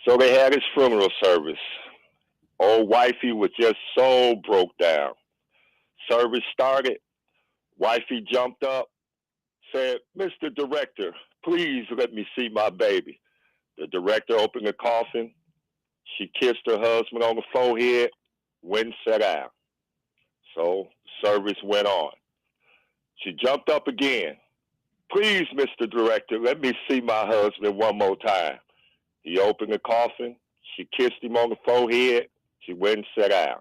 So they had his funeral service. Old wifey was just so broke down. Service started. Wifey jumped up, said, "Mr. Director, please let me see my baby." The director opened the coffin. She kissed her husband on the forehead, went and sat down. So service went on. She jumped up again. "Please, Mr. Director, let me see my husband one more time." He opened the coffin. She kissed him on the forehead. She went and sat down.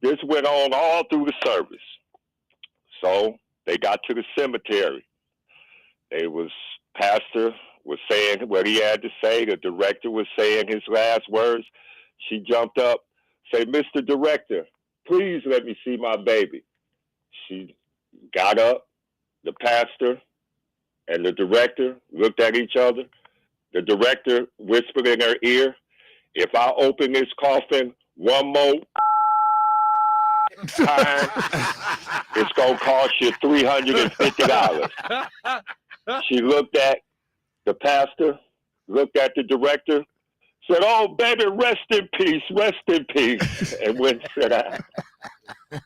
This went on all through the service. So they got to the cemetery. Pastor was saying what he had to say. The director was saying his last words. She jumped up, said, "Mr. Director, please let me see my baby." She got up. The pastor and the director looked at each other. The director whispered in her ear, "If I open this coffin one more time, it's going to cost you $350. She looked at the pastor, looked at the director, said, "Oh, baby, rest in peace, and went and sat down.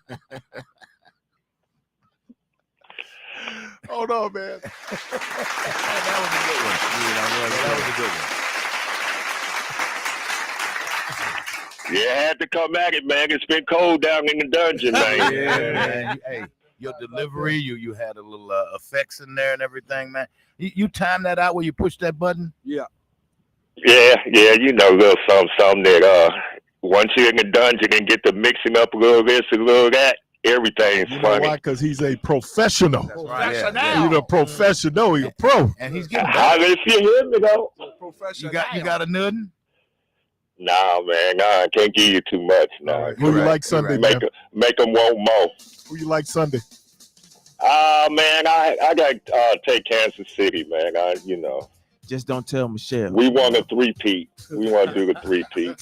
Hold on, man.
That was a good one. Yeah, that was a good one.
Yeah, had to come at it, man. It's been cold down in the dungeon, man.
Yeah, man. Hey, your delivery, you had a little effects in there and everything, man. You timed that out where you push that button?
Yeah.
Yeah, you know, a little something that once you're in the dungeon and get to mixing up a little this and a little that, everything's
You know
funny.
why? Because he's a professional.
That's right. Yeah,
Professional.
He's a professional. He's a pro.
And he's getting better.
Holla if you hear me, though.
Professional.
You got a nuddin?
Nah, man, I can't give you too much.
All
Nah.
right. Who you
Right,
like Sunday,
right.
man?
Make them want more.
Who you like Sunday?
Man, I got take Kansas City, man.
Just don't tell Michelle.
We want a three-peat. We want to do the three-peat.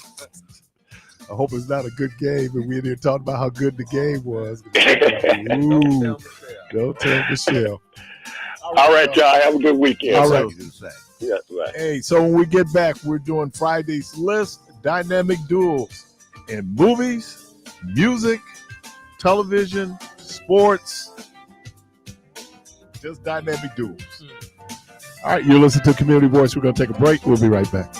I hope it's not a good game, and we're here talking about how good the game was. Ooh, don't tell Michelle.
All right, y'all. Have a good weekend.
All right.
You do say.
Yeah, right.
Hey, so when we get back, we're doing Friday's list, dynamic duels in movies, music, television, sports, just dynamic duels. All right, you're listening to Community Voice. We're going to take a break. We'll be right back.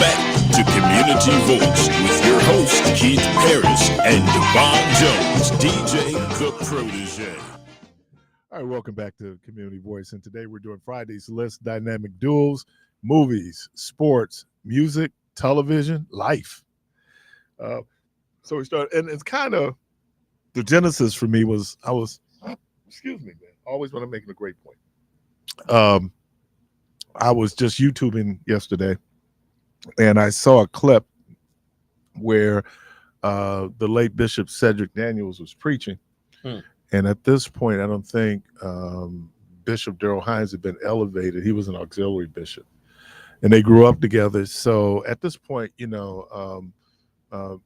back to Community Voice with your host, Keith Parris and Devon Jones, DJ The Protege.
All right, welcome back to Community Voice. And today we're doing Friday's List, Dynamic Duels, movies, sports, music, television, life. So we started, and it's kind of, the genesis for me was, excuse me, man, always when I'm making a great point. I was just YouTubing yesterday, and I saw a clip where the late Bishop Cedric Daniels was preaching. And at this point, I don't think Bishop Darrell Hines had been elevated. He was an auxiliary bishop, and they grew up together. So at this point,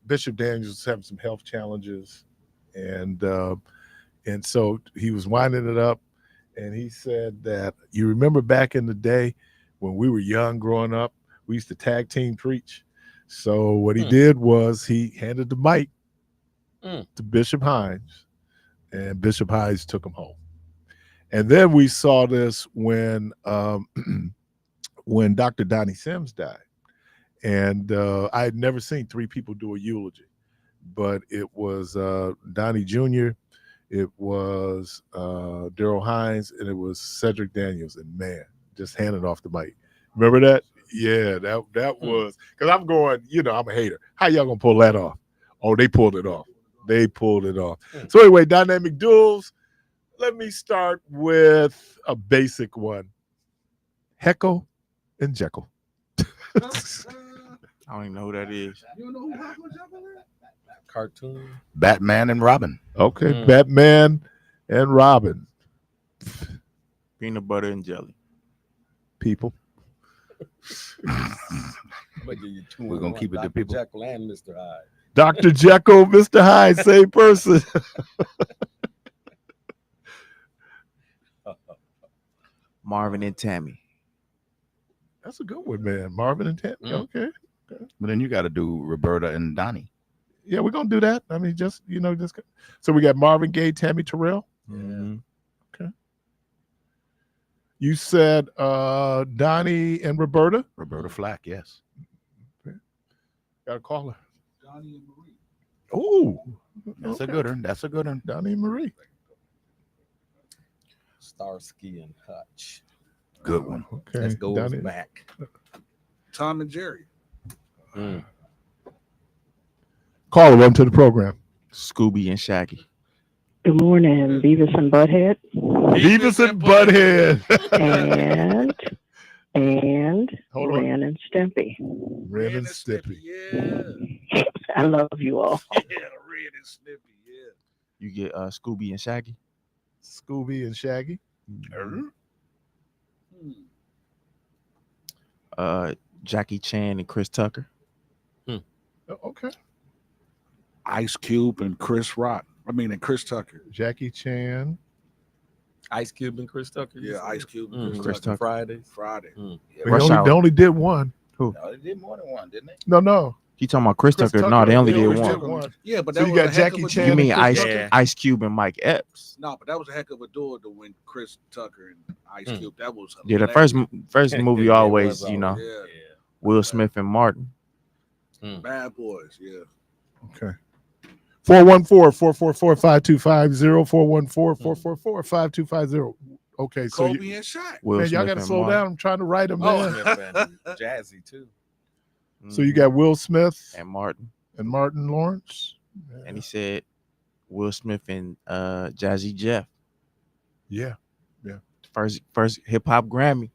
Bishop Daniels was having some health challenges, and so he was winding it up, and he said that, you remember back in the day when we were young growing up, we used to tag team preach. So what he did was he handed the mic to Bishop Hines, and Bishop Hines took him home. And then we saw this when when Dr. Donnie Sims died. And I had never seen three people do a eulogy, but it was Donnie Jr., it was Darrell Hines, and it was Cedric Daniels. And man, just handed off the mic. Remember that? Yeah, that was, because I'm going, I'm a hater. How y'all gonna pull that off? Oh, they pulled it off. They pulled it off. So anyway, Dynamic Duels. Let me start with a basic one. Heckle and Jekyll.
I don't even know who that is.
You don't know who Heckle and Jekyll is?
Cartoon.
Batman and Robin.
Okay, Batman and Robin.
Peanut butter and jelly.
People.
We're gonna keep it to people.
Jekyll and Mr. Hyde.
Dr. Jekyll, Mr. Hyde, same person.
Marvin and Tammy.
That's a good one, man. Marvin and Tammy. Okay.
But then you got to do Roberta and Donnie.
Yeah, we're gonna do that. I mean, just so we got Marvin Gaye, Tammy Terrell.
Mm-hmm.
Okay. You said Donnie and Roberta.
Roberta Flack, yes.
Okay. Got to call her.
Johnny and Marie.
Oh,
That's a good one. That's a good one.
Donnie and Marie.
Starsky and Hutch.
Good one.
Okay.
Let's go
Donnie.
back.
Tom and Jerry.
Caller, welcome to the program.
Scooby and Shaggy.
Good morning, Beavis and Butthead.
Beavis and Butthead.
and
Hold on.
Ren and Stimpy.
Ren and Stimpy.
Yeah.
I love you all.
Yeah, Ren and Stimpy. Yeah.
You get Scooby and Shaggy.
Scooby and Shaggy.
Jackie Chan and Chris Tucker.
Okay.
Ice Cube and Chris Rock. And Chris Tucker.
Jackie Chan.
Ice Cube and Chris Tucker.
Yeah, Ice Cube and
Chris Tucker.
Fridays.
Friday.
They only did one.
No, they did more than one, didn't they?
No.
You talking about Chris Tucker? No, they only did one.
Yeah, but
So
that
you
was
got
a heck
Jackie
of a
Chan
You
duo.
mean
Chris
Ice
Tucker.
Ice Cube and Mike Epps?
No, but that was a heck of a duo to win Chris Tucker and Ice Cube. That was
Yeah, the
hilarious.
first movie
It
always,
was
Yeah,
Will Smith and Martin.
Bad Boys. Yeah.
Okay. 414-444-5250. 414-444-5250. Okay, so
Kobe and Shaq.
Will
man, y'all
Smith
got to
and
slow
Martin.
down. I'm trying to write them
Oh.
down.
Jazzy too.
So you got Will Smith
and Martin,
and Martin Lawrence.
and he said Will Smith and Jazzy Jeff.
Yeah.
First hip hop Grammy.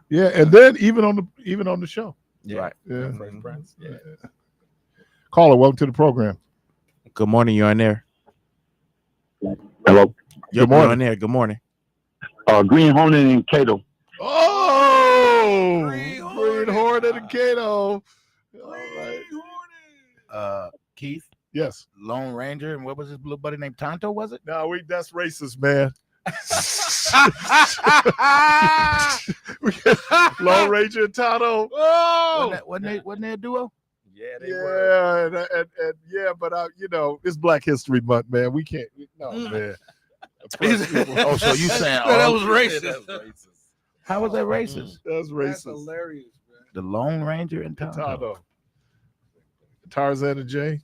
Yeah, and then even on the show.
Yeah.
Right.
Yeah.
Fresh Prince. Yeah.
Caller, welcome to the program.
Good morning, you're on there.
Hello.
You're
morning.
on there. Good morning.
Green Hornet and Cato.
Oh,
Green
Green Hornet and Cato. All right.
Keith,
Yes.
Lone Ranger, and what was his little buddy named Tonto, was it?
No, that's racist, man. Lone Ranger and Tonto.
Oh,
Wasn't they a duo?
Yeah, they were.
Yeah, and yeah, but it's Black History Month, man. We can't. No, man.
Oh, so you saying
that was
Yeah,
racist.
that's racist.
how was that racist?
That's
That's
racist.
hilarious, man.
The Lone Ranger and Tonto.
Tonto. Tarzan and Jane.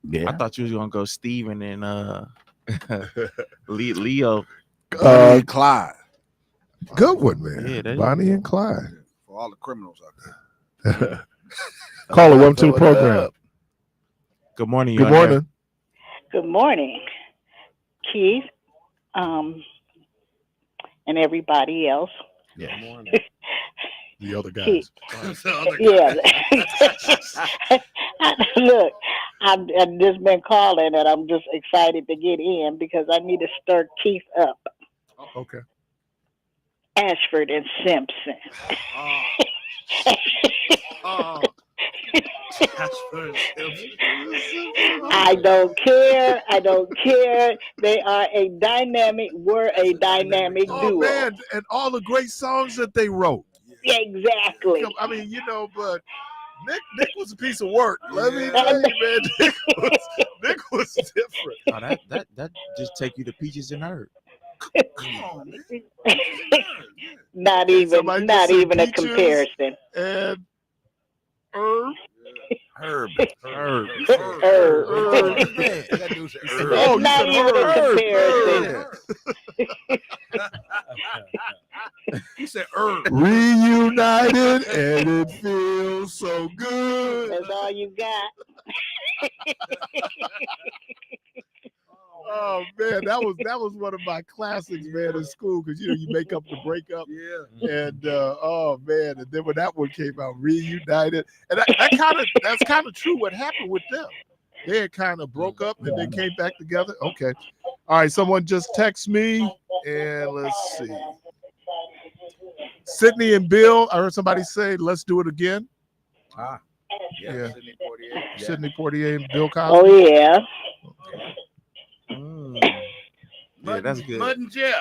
Yeah.
I thought you was gonna go Steven and Leo.
Bonnie and Clyde.
Good one, man.
Yeah, that is
Bonnie and Clyde.
For all the criminals out there.
Caller, welcome to the
Throw it
program.
up.
Good morning.
Good morning.
Good morning, Keith, and everybody else.
Yeah.
The other guys.
Yeah. Look, I've just been calling, and I'm just excited to get in because I need to stir Keith up.
Okay.
Ashford and Simpson. I don't care. I don't care. They are a dynamic. Were a dynamic
Oh
duo.
man, and all the great songs that they wrote.
Yeah, exactly.
I mean, but Nick was a piece of work. Let me tell you, man, Nick was different.
Oh, that just take you to Peaches and Herb.
Not even a
Peaches
comparison.
And Herb.
Herb.
Herb.
That dude said Herb.
Oh, you
Not
said
even a
Herb.
comparison.
He said Herb.
Reunited and it feels so good.
That's all you got.
Oh man, that was one of my classics, man, in school, because you make up the breakup.
Yeah.
And oh man, and then when that one came out, Reunited, and that's kind of true what happened with them. They had kind of broke up and then came back together. Okay. All right, someone just text me, and let's see. Sydney and Bill, I heard somebody say, let's do it again. Yeah.
Sydney Portier.
Sydney Portier and Bill Cosby.
Oh yeah.
Yeah, that's good.
Mud and Jeff.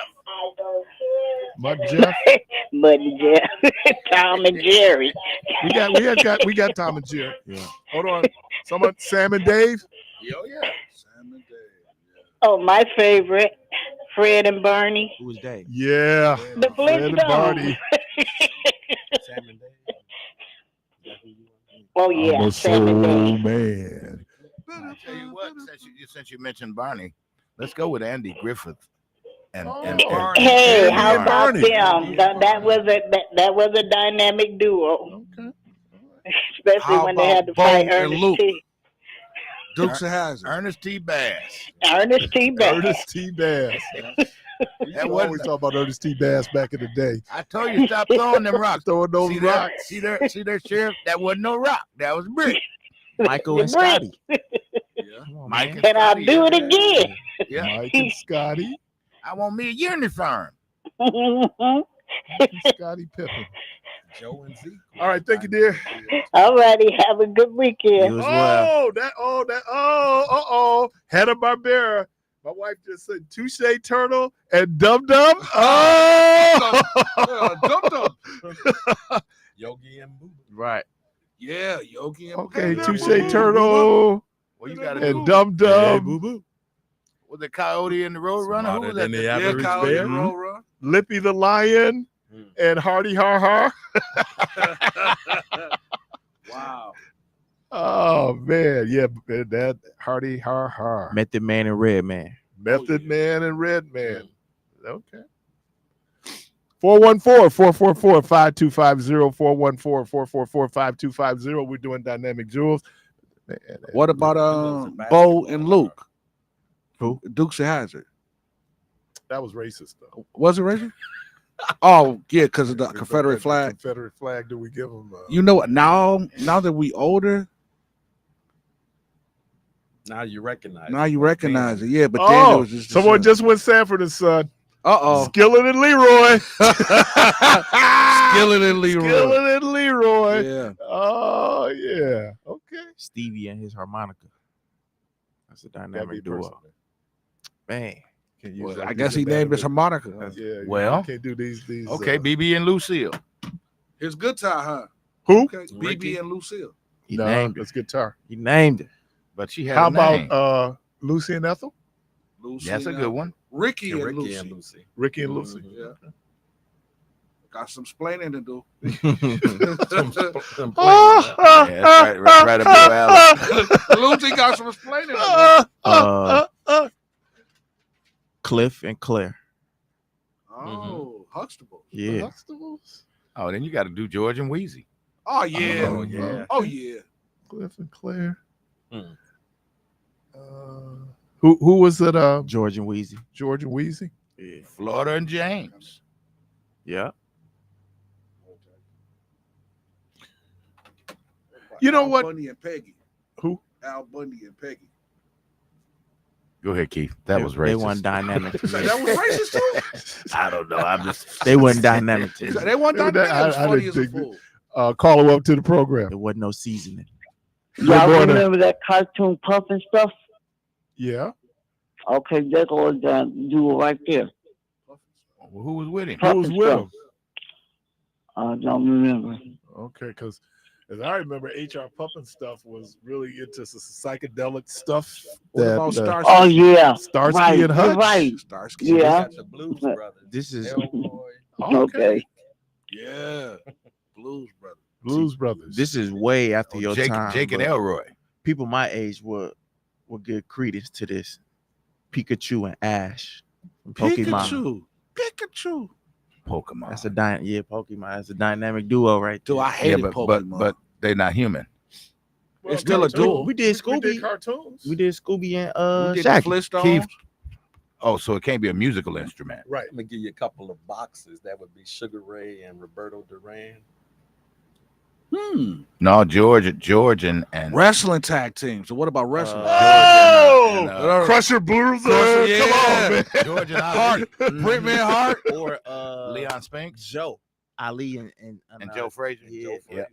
Mud Jeff.
But Jeff, Tom and Jerry.
We got Tom and Jerry.
Yeah.
Hold on. Someone, Sam and Dave.
Oh, yeah.
Sam and Dave.
Oh, my favorite, Fred and Barney.
Who was Dave?
Yeah.
The
Fred and
Flintstones.
Barney.
Sam and Dave.
Oh yeah,
I'm a
Sam and
soul
Dave.
man.
I'll tell you what, since you mentioned Barney, let's go with Andy Griffith. And
Hey,
Andy
how
and
about
Barney.
them? That was a dynamic duo,
Okay.
especially
How
when they had to
about
fight
Bo and
Ernest
Luke?
T.
Dukes of Hazzard.
Ernest T. Bass.
Ernest T. Bass.
Ernest T. Bass.
That
We
was
always talk about Ernest T. Bass back in the day.
I told you stop throwing them rocks.
Throwing those
See
rocks.
see there, Sheriff? That wasn't no rock. That was brick.
Michael and
The brick.
Scotty.
Yeah.
Come on,
Mike
man.
And I'll
Scotty,
do it
yeah.
again.
Yeah.
Mike and Scotty.
I want me a uniform.
Scotty Pippen.
Joe and Zeke.
All right, thank you, dear.
All righty, have a good weekend.
You as well.
Hanna-Barbera. My wife just said Touche Turtle and Dum Dum. Oh,
Dum-Dum.
Yogi and Boo.
Right.
Yeah, Yogi and
okay,
Boo.
Touche Turtle
Well, you got to
and
do
Dum Dum.
Boo.
with the Coyote and the Roadrunner. Who was that?
Than the
Yeah,
average
Coyote
bear.
and Roll Run.
Lippy the Lion and Hardy Har Har.
Wow.
Oh man, yeah, that Hardy Har Har.
Method Man and Red Man.
Method Man and Red Man. Okay. 414-444-5250. 414-444-5250. We're doing Dynamic Jewels.
What about Bo and Luke? Who? Dukes of Hazzard.
That was racist though.
Was it racist? Oh yeah, because of the Confederate flag.
Confederate flag. Do we give them?
You know what? Now that we older,
Now you recognize.
now you recognize it. Yeah, but then it was just
someone just went Sanford and Son. Skillet and Leroy.
Skillet and Leroy.
Skillet and Leroy.
Yeah.
Oh yeah. Okay.
Stevie and his harmonica. That's a
That'd
dynamic
be
duo.
personal.
Man.
Can't use
Well,
that.
I guess he named his harmonica. Huh?
Yeah.
Well,
you can't do these.
Okay, BB and Lucille.
His guitar, huh?
Who?
Okay, BB and Lucille.
He
No,
named it.
that's guitar.
He named it.
But she had
How
a name.
about Lucy and Ethel?
Lucy
That's a good one.
Ricky and
Ricky
Lucy.
and Lucy.
Ricky and Lucy.
Yeah. Got some splaining to do.
Some
Yeah, that's right up your alley.
Lucy got some splaining to do.
Cliff and Claire.
Oh, Huxtable.
Yeah.
Huxtables?
Oh, then you got to do George and Wheezy.
Oh yeah.
Oh, yeah.
Oh yeah.
Cliff and Claire.
Hmm.
Who was it?
George and Wheezy.
George and Wheezy.
Yeah.
Florida and James.
Yeah.
You know
Al
what?
Bundy and Peggy.
Who?
Al Bundy and Peggy.
Go ahead, Keith. That was racist.
They weren't dynamic to me.
That was racist too.
I don't know. I'm just.
They weren't dynamic to me.
They weren't dynamic. That was funny as a fool.
Call her up to the program.
There wasn't no seasoning.
Y'all
morning.
remember that cartoon Puff and stuff?
Yeah.
Okay, that's all done. Do it right there.
Well, who was with him?
Puff
Who was
and
with
stuff.
him?
I don't remember.
Okay, because as I remember, HR Puffin stuff was really into psychedelic stuff.
What
that,
about Starsky?
Oh yeah,
Starsky
right,
and Hutch.
you're right.
Starsky.
Yeah.
We got the Blues Brothers.
This is
Elroy.
Okay.
Yeah. Blues Brothers.
Blues Brothers.
this is way after your time.
Jake and
but
Elroy.
people my age will give credence to this. Pikachu and Ash from Pokemon.
Pikachu.
Pokemon.
That's a Pokemon. That's a dynamic duo right there.
Do I hated
but
Pokemon?
they're not human.
It's still a duel.
We did
We did
Scooby.
cartoons.
We did Scooby and
We did the
Shaggy.
Flintstones.
Keith. Oh, so it can't be a musical instrument.
Right.
I'm gonna give you a couple of boxes. That would be Sugar Ray and Roberto Duran.
No, George and
Wrestling tag teams. So what about wrestling?
Oh,
and,
Crusher Blues.
Crusher,
Come on, man.
George and
Hart. Brittman Hart.
or
Leon Spinks
Joe. Ali
and Joe Frazier.
Yeah.
Yeah.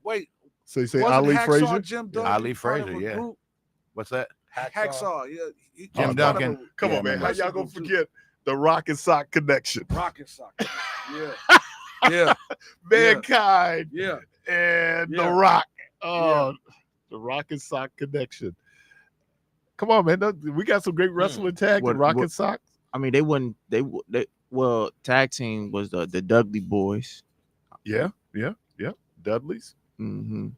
Wait,
So you say
wasn't
Ali
Hacksaw
Frazier?
Jim Duncan
Ali
part of
Frazier,
a
yeah.
group?
What's that?
Hacksaw. Yeah.
Jim
part of
Duncan.
a
Come
Yeah,
on, man.
man.
How y'all gonna forget the Rock and Sock connection?
Rocket sock. Yeah. Yeah.
Mankind
Yeah.
and the
Yeah.
Rock. Oh, the Rock and Sock connection. Come on, man. We got some great wrestling tag. The
What-
Rock
what-
and Sock.
I mean, well, tag team was the Dudley Boys.
Yeah. Dudley's.
Mm-hmm.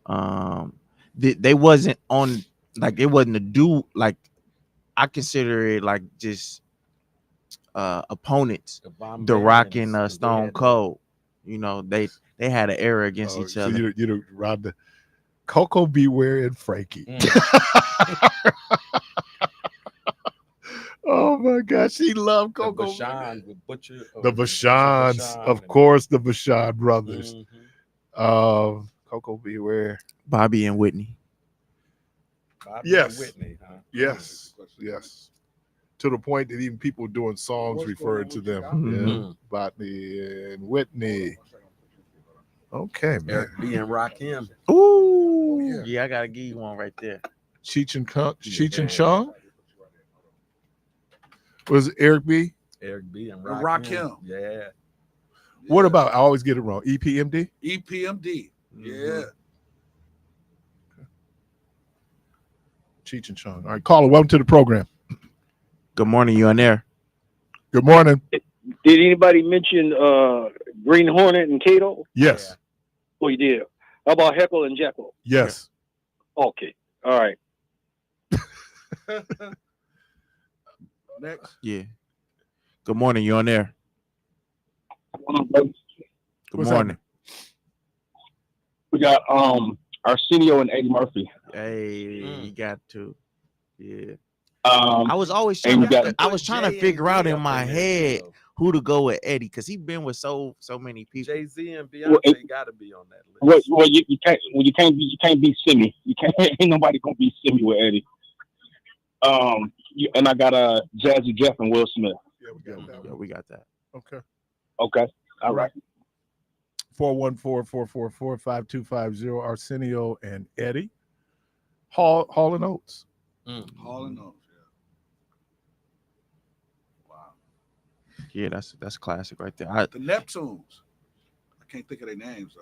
Hmm.
They wasn't on, like, it wasn't a dude. Like, I consider it like just opponents.
Devon
The
Band
Rock
and
and Stone
Red.
Cold. You know, they had an era against each
So
other.
you around the Coco Beware and Frankie. Oh my gosh, she loved
The
Coco.
Bashan with Butcher.
The Bashans, of course, the Bashan brothers. Coco Beware.
Bobby and Whitney.
Yes.
Whitney, huh?
Yes. To the point that even people doing songs
What's
referring to
going
them.
on
Yeah.
Mhm.
Botany and Whitney. Okay, man.
Eric B. and Rakim.
Ooh, yeah, I gotta give you one right there.
Cheech and Chong. Was it Eric B?
Eric B. and
Rakim.
Yeah.
What about? I always get it wrong. EPMD.
EPMD. Yeah.
Cheech and Chong. All right, caller, welcome to the program.
Good morning, you on there?
Good morning.
Did anybody mention Green Hornet and Kato?
Yes.
Oh, you did. How about Heckle and Jekyll?
Yes.
Okay. All right.
Next.
Yeah. Good morning, you on there? Good
What's
morning.
We got Arsenio and Eddie Murphy.
Hey, you got to. Yeah.
Um,
I was always
and
trying
you
to,
got-
I was trying to figure out in my head who to go with Eddie, because he been with so many people.
Jay-Z and
Well,
Beyonce got to be on that list.
well, you can't beat Simi. You can't. Ain't nobody gonna beat Simi with Eddie. And I got Jazzy Jeff and Will Smith.
Yeah, we got that.
Yeah, we got that.
Okay.
Okay. All right.
414-444-5250. Arsenio and Eddie. Hall and Oates.
Hall and Oates. Wow.
Yeah, that's classic right there.
The Neptunes. I can't think of their names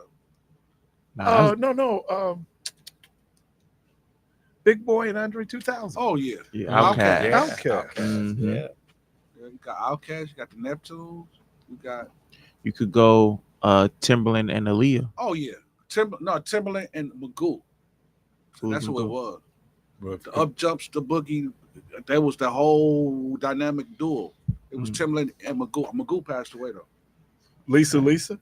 though.
No. Big Boy and Andre 2000.
Oh yeah.
Yeah, Outkast.
Outkast.
Mhm.
Yeah.
Yeah, you got Outkast, you got the Neptunes,
You could go Timberland and Aaliyah.
oh yeah, Timberland and Magoo. That's who it was. The Up Jumps the Boogie. That was the whole dynamic duo. It was Timberland and Magoo. Magoo passed away though.
Lisa.
Lisa.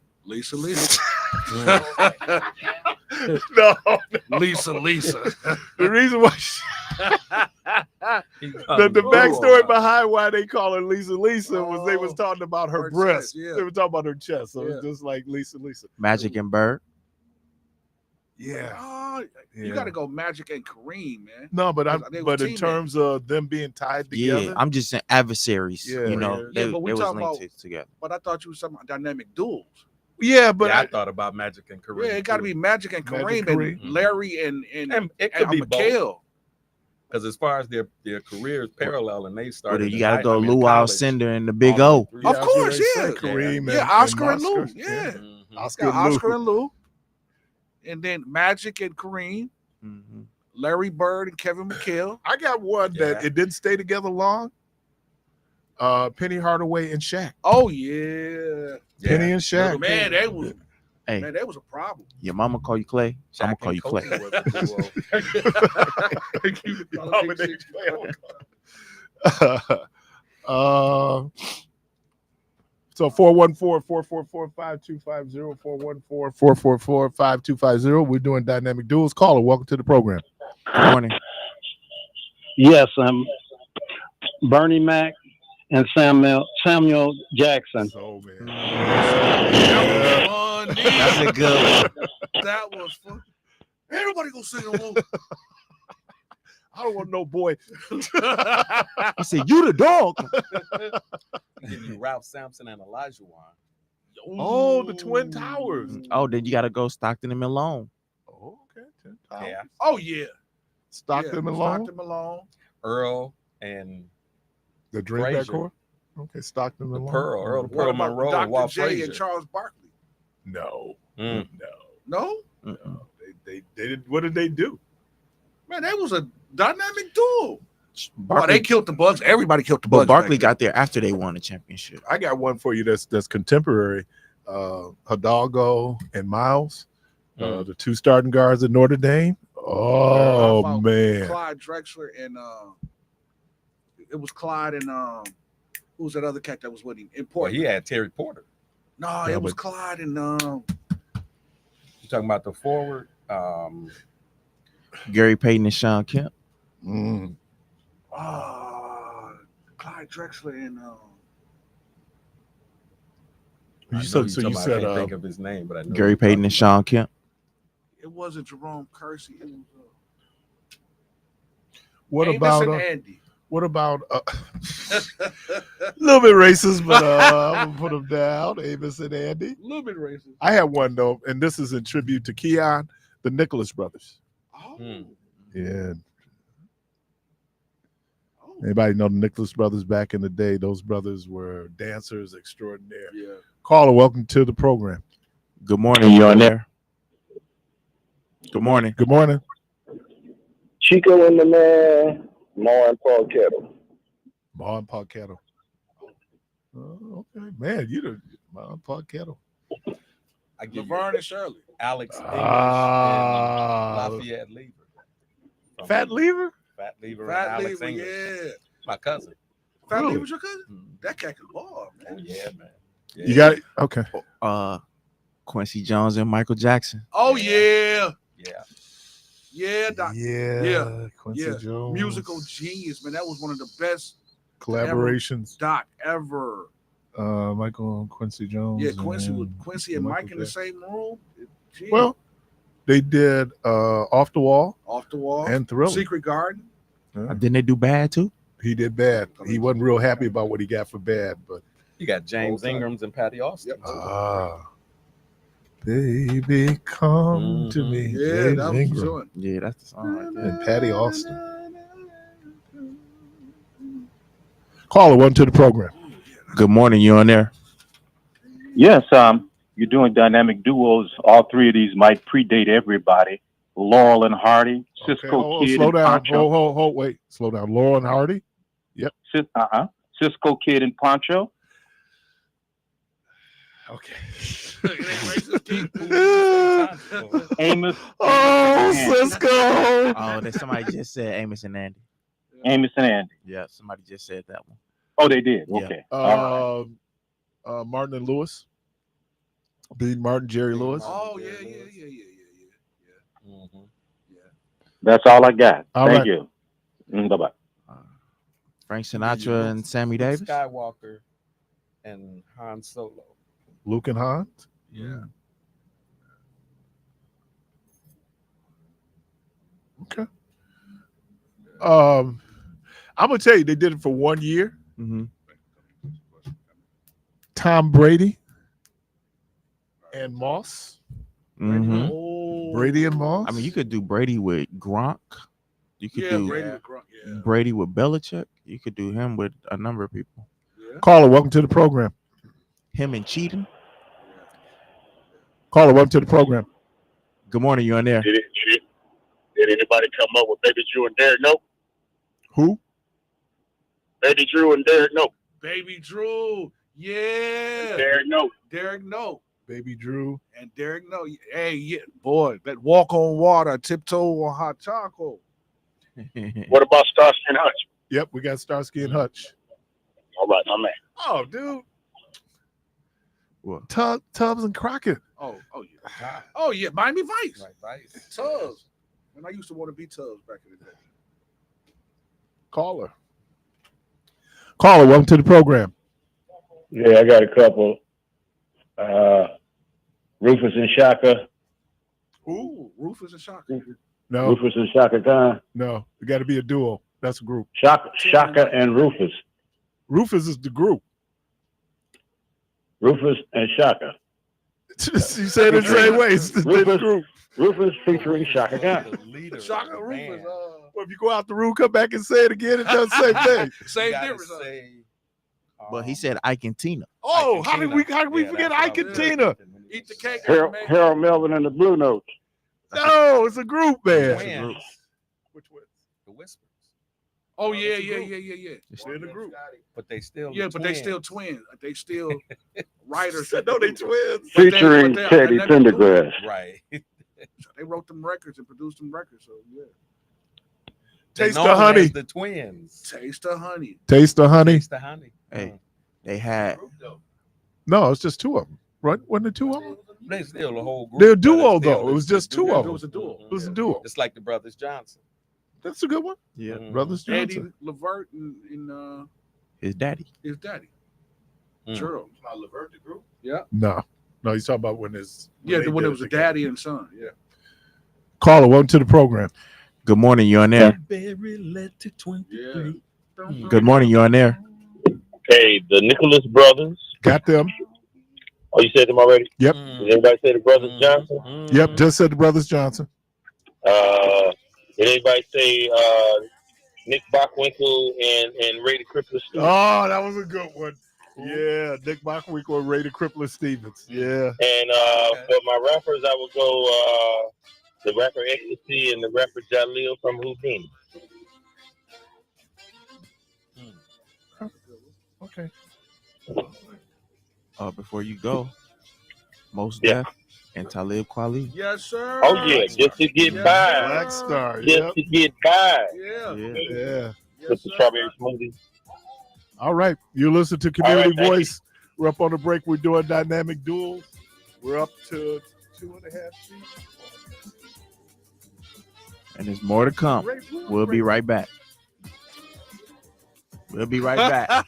No.
Lisa.
The reason why the backstory behind why they call her Lisa was they was talking about her breast.
Chest, yeah.
They were talking about her chest. So
Yeah.
it's just like Lisa.
Magic and Bird.
Yeah.
You got to go Magic and Kareem, man.
No, but
They was
but in
teammates.
terms of them being tied together.
Yeah, I'm just saying adversaries.
Yeah,
you know,
yeah,
they
but we
was
talking
linked
about-
together.
But I thought you were talking about dynamic duels.
Yeah, but
I thought about Magic and Kareem.
Yeah, it got to be Magic and
Magic,
Kareem and
Kareem.
Larry and
it could be both.
McHale.
Because as far as their careers parallel, and they started.
You got to go Luau Cinder and the Big O.
Of course, yeah.
Kareem
Yeah,
and
Oscar and Lou.
Oscar.
Yeah.
Oscar,
Got
and
Oscar
Lou.
and Lou. And then Magic and Kareem,
Mhm.
Larry Bird and Kevin McHale.
I got one that it didn't stay together long. Penny Hardaway and Shaq.
Oh yeah.
Penny and Shaq.
Man, that was
Hey,
man, that was a problem.
your mama call you Clay. I'm gonna call you Clay.
So 414-444-5250, 414-444-5250. We're doing Dynamic Duels. Caller, welcome to the program.
Good morning.
Yes, Bernie Mac and Samuel Jackson.
So, man.
That's a good one.
That was fun. Ain't nobody gonna sing along.
I don't want no boy.
I said, you the dog.
Give you Ralph Sampson and Elijah Wan.
Oh, the Twin Towers.
Oh, then you got to go Stockton and Malone.
Oh, okay. Twin Towers.
Yeah.
Oh yeah.
Stockton Malone.
Stockton Malone.
Earl and
The Dream
Frazier.
Backcourt. Okay, Stockton
the
Malone.
Pearl. Earl
What
Pearl
about
Monroe and
Dr.
Walt
J
Frazier.
and Charles Barkley?
No.
Mm.
No?
They did. What did they do?
Man, that was a dynamic duo.
Barkley,
They killed the Bucks. Everybody killed the
but
Bucks.
Barkley
back
got there after they won the championship.
I got one for you that's contemporary. Hidalgo and Miles, the two starting guards at Notre Dame. Oh
then.
man,
Clyde Drexler and it was Clyde and who was that other cat that was with him?
Well,
Important.
he had Terry Porter.
No,
Yeah,
it was
but-
Clyde and
You talking about the forward?
Gary Payton and Sean Kemp.
Clyde Drexler and
you said so. You
I
said
can't think of his name, but I know
Gary Payton and Sean Kemp.
it wasn't Jerome Kersey. It was
what
Amos
about
and Andy.
what about a little bit racist, but I'm gonna put them down. Amos and Andy.
A little bit racist.
I have one though, and this is in tribute to Keon, the Nicholas brothers.
Oh.
Yeah. Anybody know the Nicholas brothers back in the day? Those brothers were dancers extraordinaire.
Yeah.
Caller, welcome to the program.
Good morning. You on there? Good morning.
Good morning.
Chico and the man, Ma and Paul Kettle.
Ma and Pa Kettle. Oh, okay. Man, you the Ma and Pa Kettle.
I give
Laverne and Shirley.
Alex English
Ah.
and Lafayette Lever.
Fat Lever?
Fat Lever and
Fat
Alex
Lever,
English.
yeah.
My cousin.
Fat
Really?
Lever was your cousin? That cat can ball, man.
Yeah, man. Yeah.
You got it? Okay.
Quincy Jones and Michael Jackson.
Oh yeah.
Yeah.
Yeah, Doc.
Yeah. Quincy
Yeah.
Jones.
Musical genius, man. That was one of the best
Collaborations.
Doc ever.
Michael and Quincy Jones.
Yeah, Quincy and
Michael
Mike in the same room. Gee.
Well, they did Off the Wall
Off the Wall
and Thriller.
Secret Garden.
Didn't they do Bad too?
He did Bad. He wasn't real happy about what he got for Bad, but
You got James Ingrams and Patty Austin.
baby, come to me.
Yeah,
James
that was
Ingram
joint.
Yeah, that's the song right there.
and Patty Austin. Caller, welcome to the program.
Good morning. You on there?
Yes, you're doing dynamic duos. All three of these might predate everybody. Laurel and Hardy, Cisco
Okay,
Kid,
slow
and
down.
Pancho.
Wait. Slow down. Laurel and Hardy.
Sis- Cisco Kid and Poncho.
Okay.
Amos.
Oh,
and
Cisco.
Oh, that somebody just said Amos and Andy.
Amos and Andy.
Yeah, somebody just said that one.
Oh, they did.
Yeah.
Okay. All right.
Martin and Lewis. Dean Martin, Jerry Lewis.
Oh yeah.
Mhm.
That's all I got.
All
Thank
right.
you. Bye-bye.
Frank Sinatra and Sammy
Luke
Davis.
Skywalker and Han Solo.
Luke and Hans.
Yeah.
Okay. I'm gonna tell you, they did it for 1 year.
Mm-hmm.
Tom Brady and Moss.
Mm-hmm.
Oh.
Brady and Moss.
I mean, you could do Brady with Gronk. You could do
Brady with Gronk. Yeah.
Brady with Belichick. You could do him with a number of people.
Yeah.
Caller, welcome to the program.
Him and Cheatham.
Caller, welcome to the program.
Good morning, you on there?
Did anybody come up with Baby Drew and Derek Nope?
Who?
Baby Drew and Derek Nope.
Baby Drew. Yeah.
Derek Nope.
Derek Nope.
Baby Drew.
And Derek Nope. Hey, yeah, boy, that walk on water, tiptoe on hot charcoal.
What about Starsky and Hutch?
Yep, we got Starsky and Hutch.
All right, my man.
Oh, dude.
What?
Tubbs and Crockett.
Oh yeah. Oh yeah, Miami Vice.
Right.
Tubbs. And I used to want to be Tubbs back in the day.
Caller, welcome to the program.
Yeah, I got a couple. Rufus and Shaka.
Ooh, Rufus and Shaka.
No,
Rufus and Shaka Khan.
no, it got to be a duo. That's a group.
Shaka and Rufus.
Rufus is the group.
Rufus and Shaka.
You say it the same way. It's the group.
Rufus featuring Shaka Khan.
Shaka Rufus.
Well, if you go out the room, come back and say it again, it does the same thing.
Same difference.
But he said Ike and Tina.
Oh, how did we forget Ike and Tina?
Eat the cake.
Harold Melvin and the Blue Notes.
No, it's a group, man.
Twins.
Which one?
The Whispers.
Oh yeah.
They're in the group.
But they still
They still twins. They still writers.
No, they twins.
Featuring Teddy Pendergrass.
Right.
They wrote them records and produced them records. So yeah.
Taste the honey.
The twins.
Taste the honey.
Taste the honey.
Taste the honey.
Hey, they had.
No, it's just two of them. Right? Wasn't it two of them?
They still a whole group.
They're a
but
duo,
it's still
though. It was just two of them.
It was a duo.
It was a duo.
It's like the Brothers Johnson.
That's a good one.
Yeah.
Brothers
Eddie
Johnson.
Levert and
His daddy.
his daddy.
Mm.
Gerald.
Not Levert the group.
Yeah.
No, he's talking about when it's
Yeah,
they
when
did
it was a
together.
daddy and son. Yeah.
Caller, welcome to the program.
Good morning, you on there?
Yeah.
Good morning, you on there?
Okay, the Nicholas brothers.
Got them.
Oh, you said them already?
Yep.
Did everybody say the Brothers Johnson?
Yep, just said the Brothers Johnson.
Did anybody say Nick Bockwinkel and Ray the Crippler Stevens?
Oh, that was a good one. Yeah, Nick Bockwinkel and Ray the Crippler Stevens. Yeah.
And for my rappers, I would go the rapper Ecstasy and the rapper Jaleel from Houdini.
Okay.
Before you go, Mos Def and Talib Kweli.
Yes, sir.
Oh yeah, just to get by.
Black Star.
Just
Yep.
to get by.
Yeah.
Yeah.
With the strawberry smoothie.
All right. You listen to Community
All right, thank
Voice. We're up on the break. We're doing dynamic duels. We're up to 2.5 seats.
And there's more to come. We'll be right back. We'll be right back.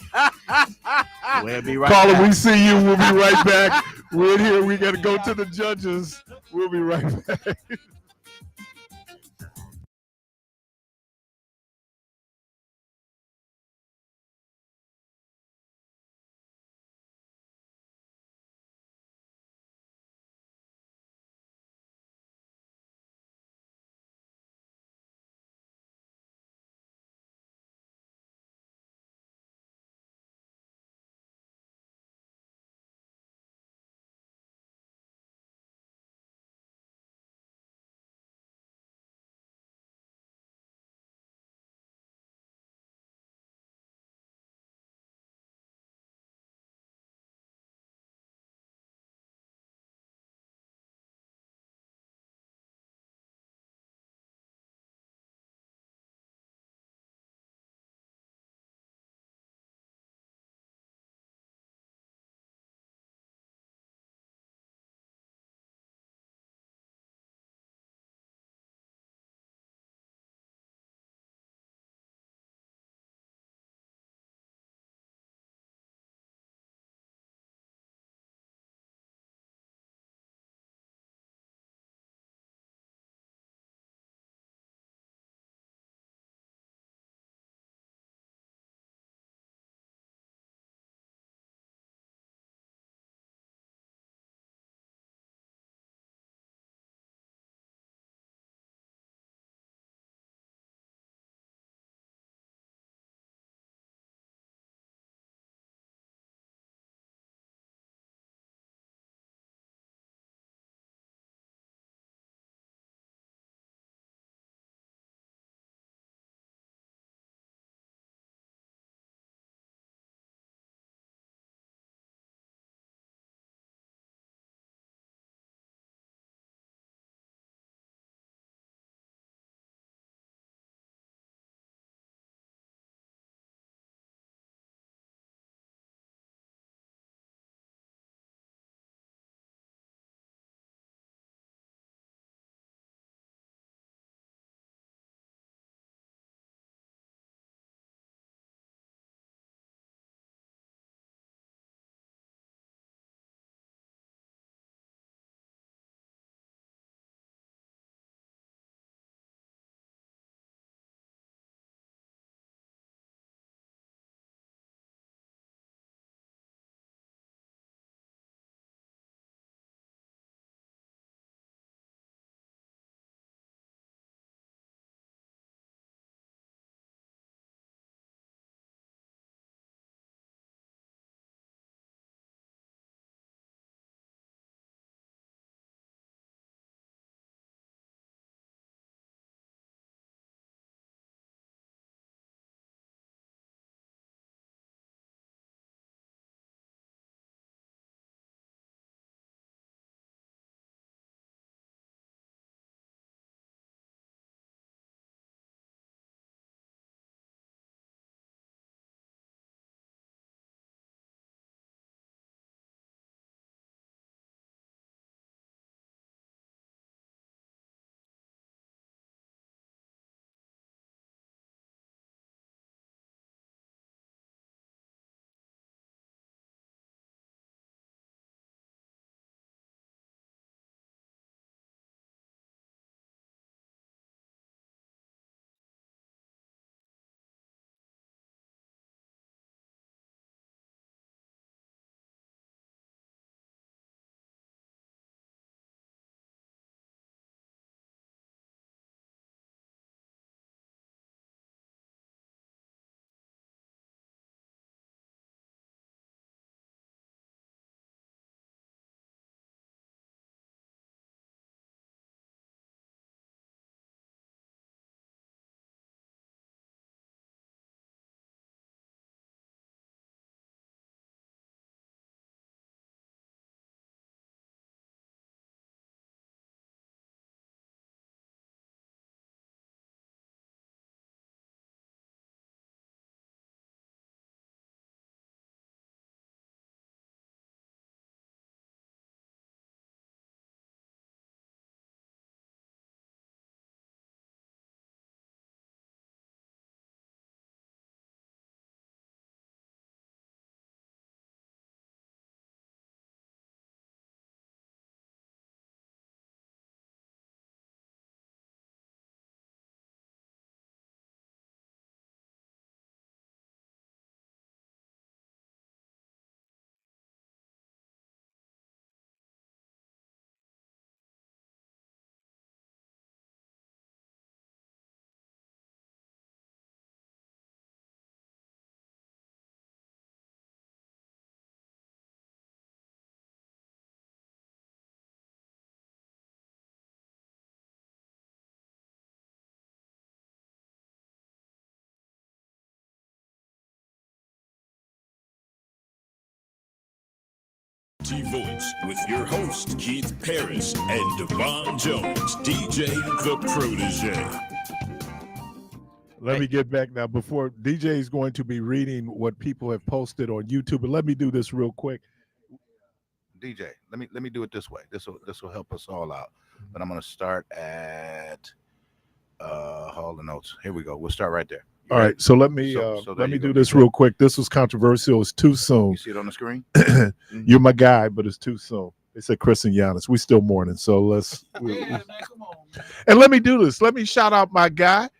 We'll be right
Caller,
back.
we see you. We'll be right back. We're in here. We got to go to the judges. We'll be right back.
Voice with your host Keith Parris and Devon Jones, DJ the Protege.
Let me get back now. Before DJ is going to be reading what people have posted on YouTube, but let me do this real quick.
DJ, let me do it this way. This will help us all out. But I'm going to start at all the notes. Here we go. We'll start right there.
All right, so let me do this real quick. This was controversial. It's too soon.
You see it on the screen?
You're my guy, but it's too soon. They said Chris and Giannis. We still mourning, so let's.
Man, come on, man.
And let me do this. Let me shout out my guy,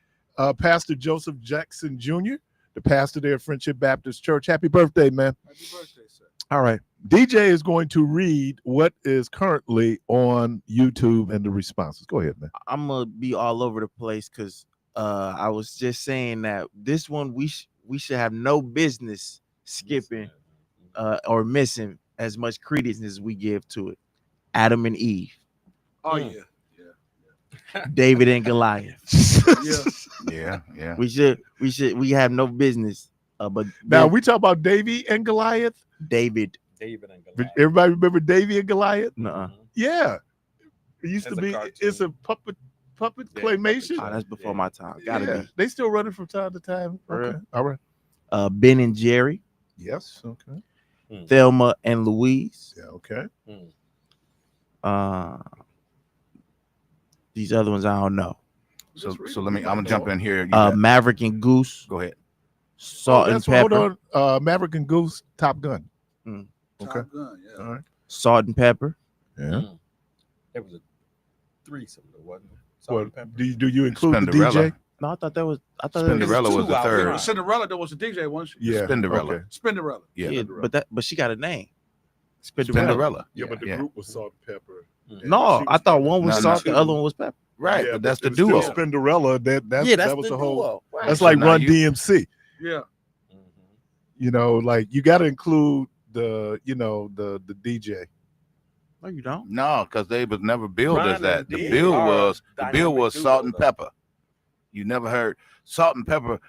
Pastor Joseph Jackson Jr., the pastor there at Friendship Baptist Church. Happy birthday, man.
Happy birthday, sir.
All right. DJ is going to read what is currently on YouTube and the responses. Go ahead, man.
I'm gonna be all over the place because I was just saying that this one we should have no business skipping or missing as much credence as we give to it. Adam and Eve.
Oh yeah.
David and Goliath.
Yeah.
We have no business. But
now we talk about Davy and Goliath.
David
and Goliath.
Everybody remember Davy and Goliath?
Nuh-uh.
Yeah. It used to be. It's a puppet claymation.
Oh, that's before my time. Gotta be.
They still running from time to time. Okay. All right.
Ben and Jerry.
Yes. Okay.
Thelma and Louise.
Yeah. Okay.
These other ones I don't know.
So let me. I'm gonna jump in here.
Maverick and Goose.
Go ahead.
Salt and pepper.
Hold on. Maverick and Goose. Top Gun.
Okay.
Top Gun, yeah.
All right.
Salt and pepper.
Yeah.
It was a threesome, wasn't it?
Well, do you include the DJ?
No, I thought
Spinderella was the third.
Cinderella, there was a DJ once.
Yeah.
Spinderella.
Okay.
Spinderella.
Yeah.
But she got a name.
Spinderella.
Yeah, but the group was Salt and Pepper.
No, I thought one was salt, the other one was pepper.
Right,
Yeah,
but that's the
it's still
duo.
Spinderella. That was
the
a whole.
duo. Right.
That's
So
like
now
Run
you-
DMC.
Yeah.
You know, like you got to include the DJ.
No, you don't.
No, because they was never billed
Ron
as that.
and
The
D
bill
are
was
dynamic
Salt
duo,
and
though.
Pepper. You never heard Salt and Pepper,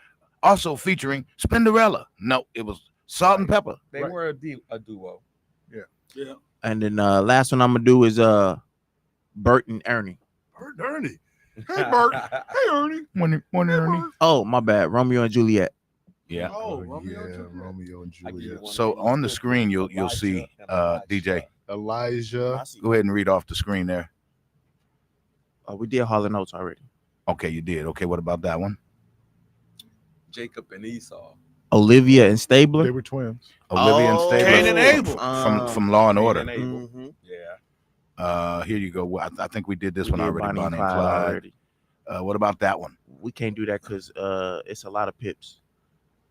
also featuring Spinderella. No, it was Salt and Pepper.
They were a duo.
Yeah.
And then last one I'm gonna do is Bert and Ernie.
Bert and Ernie. Hey Bert. Hey Ernie.
Morning, Ernie.
Oh, my bad. Romeo and Juliet.
Yeah.
Oh,
Romeo and Juliet.
So on the screen you'll see DJ.
Elijah.
Go ahead and read off the screen there.
We did Hall & Oates already.
Okay, you did. Okay, what about that one?
Jacob and Esau.
Olivia and Stabler.
They were twins.
Olivia and Stabler
Cain and Abel.
from Law and Order.
Abel. Yeah.
Here you go. I think we did this one
did
already.
Bonnie and
Bonnie and
Clyde
Clyde.
already.
What about that one?
We can't do that because it's a lot of pips.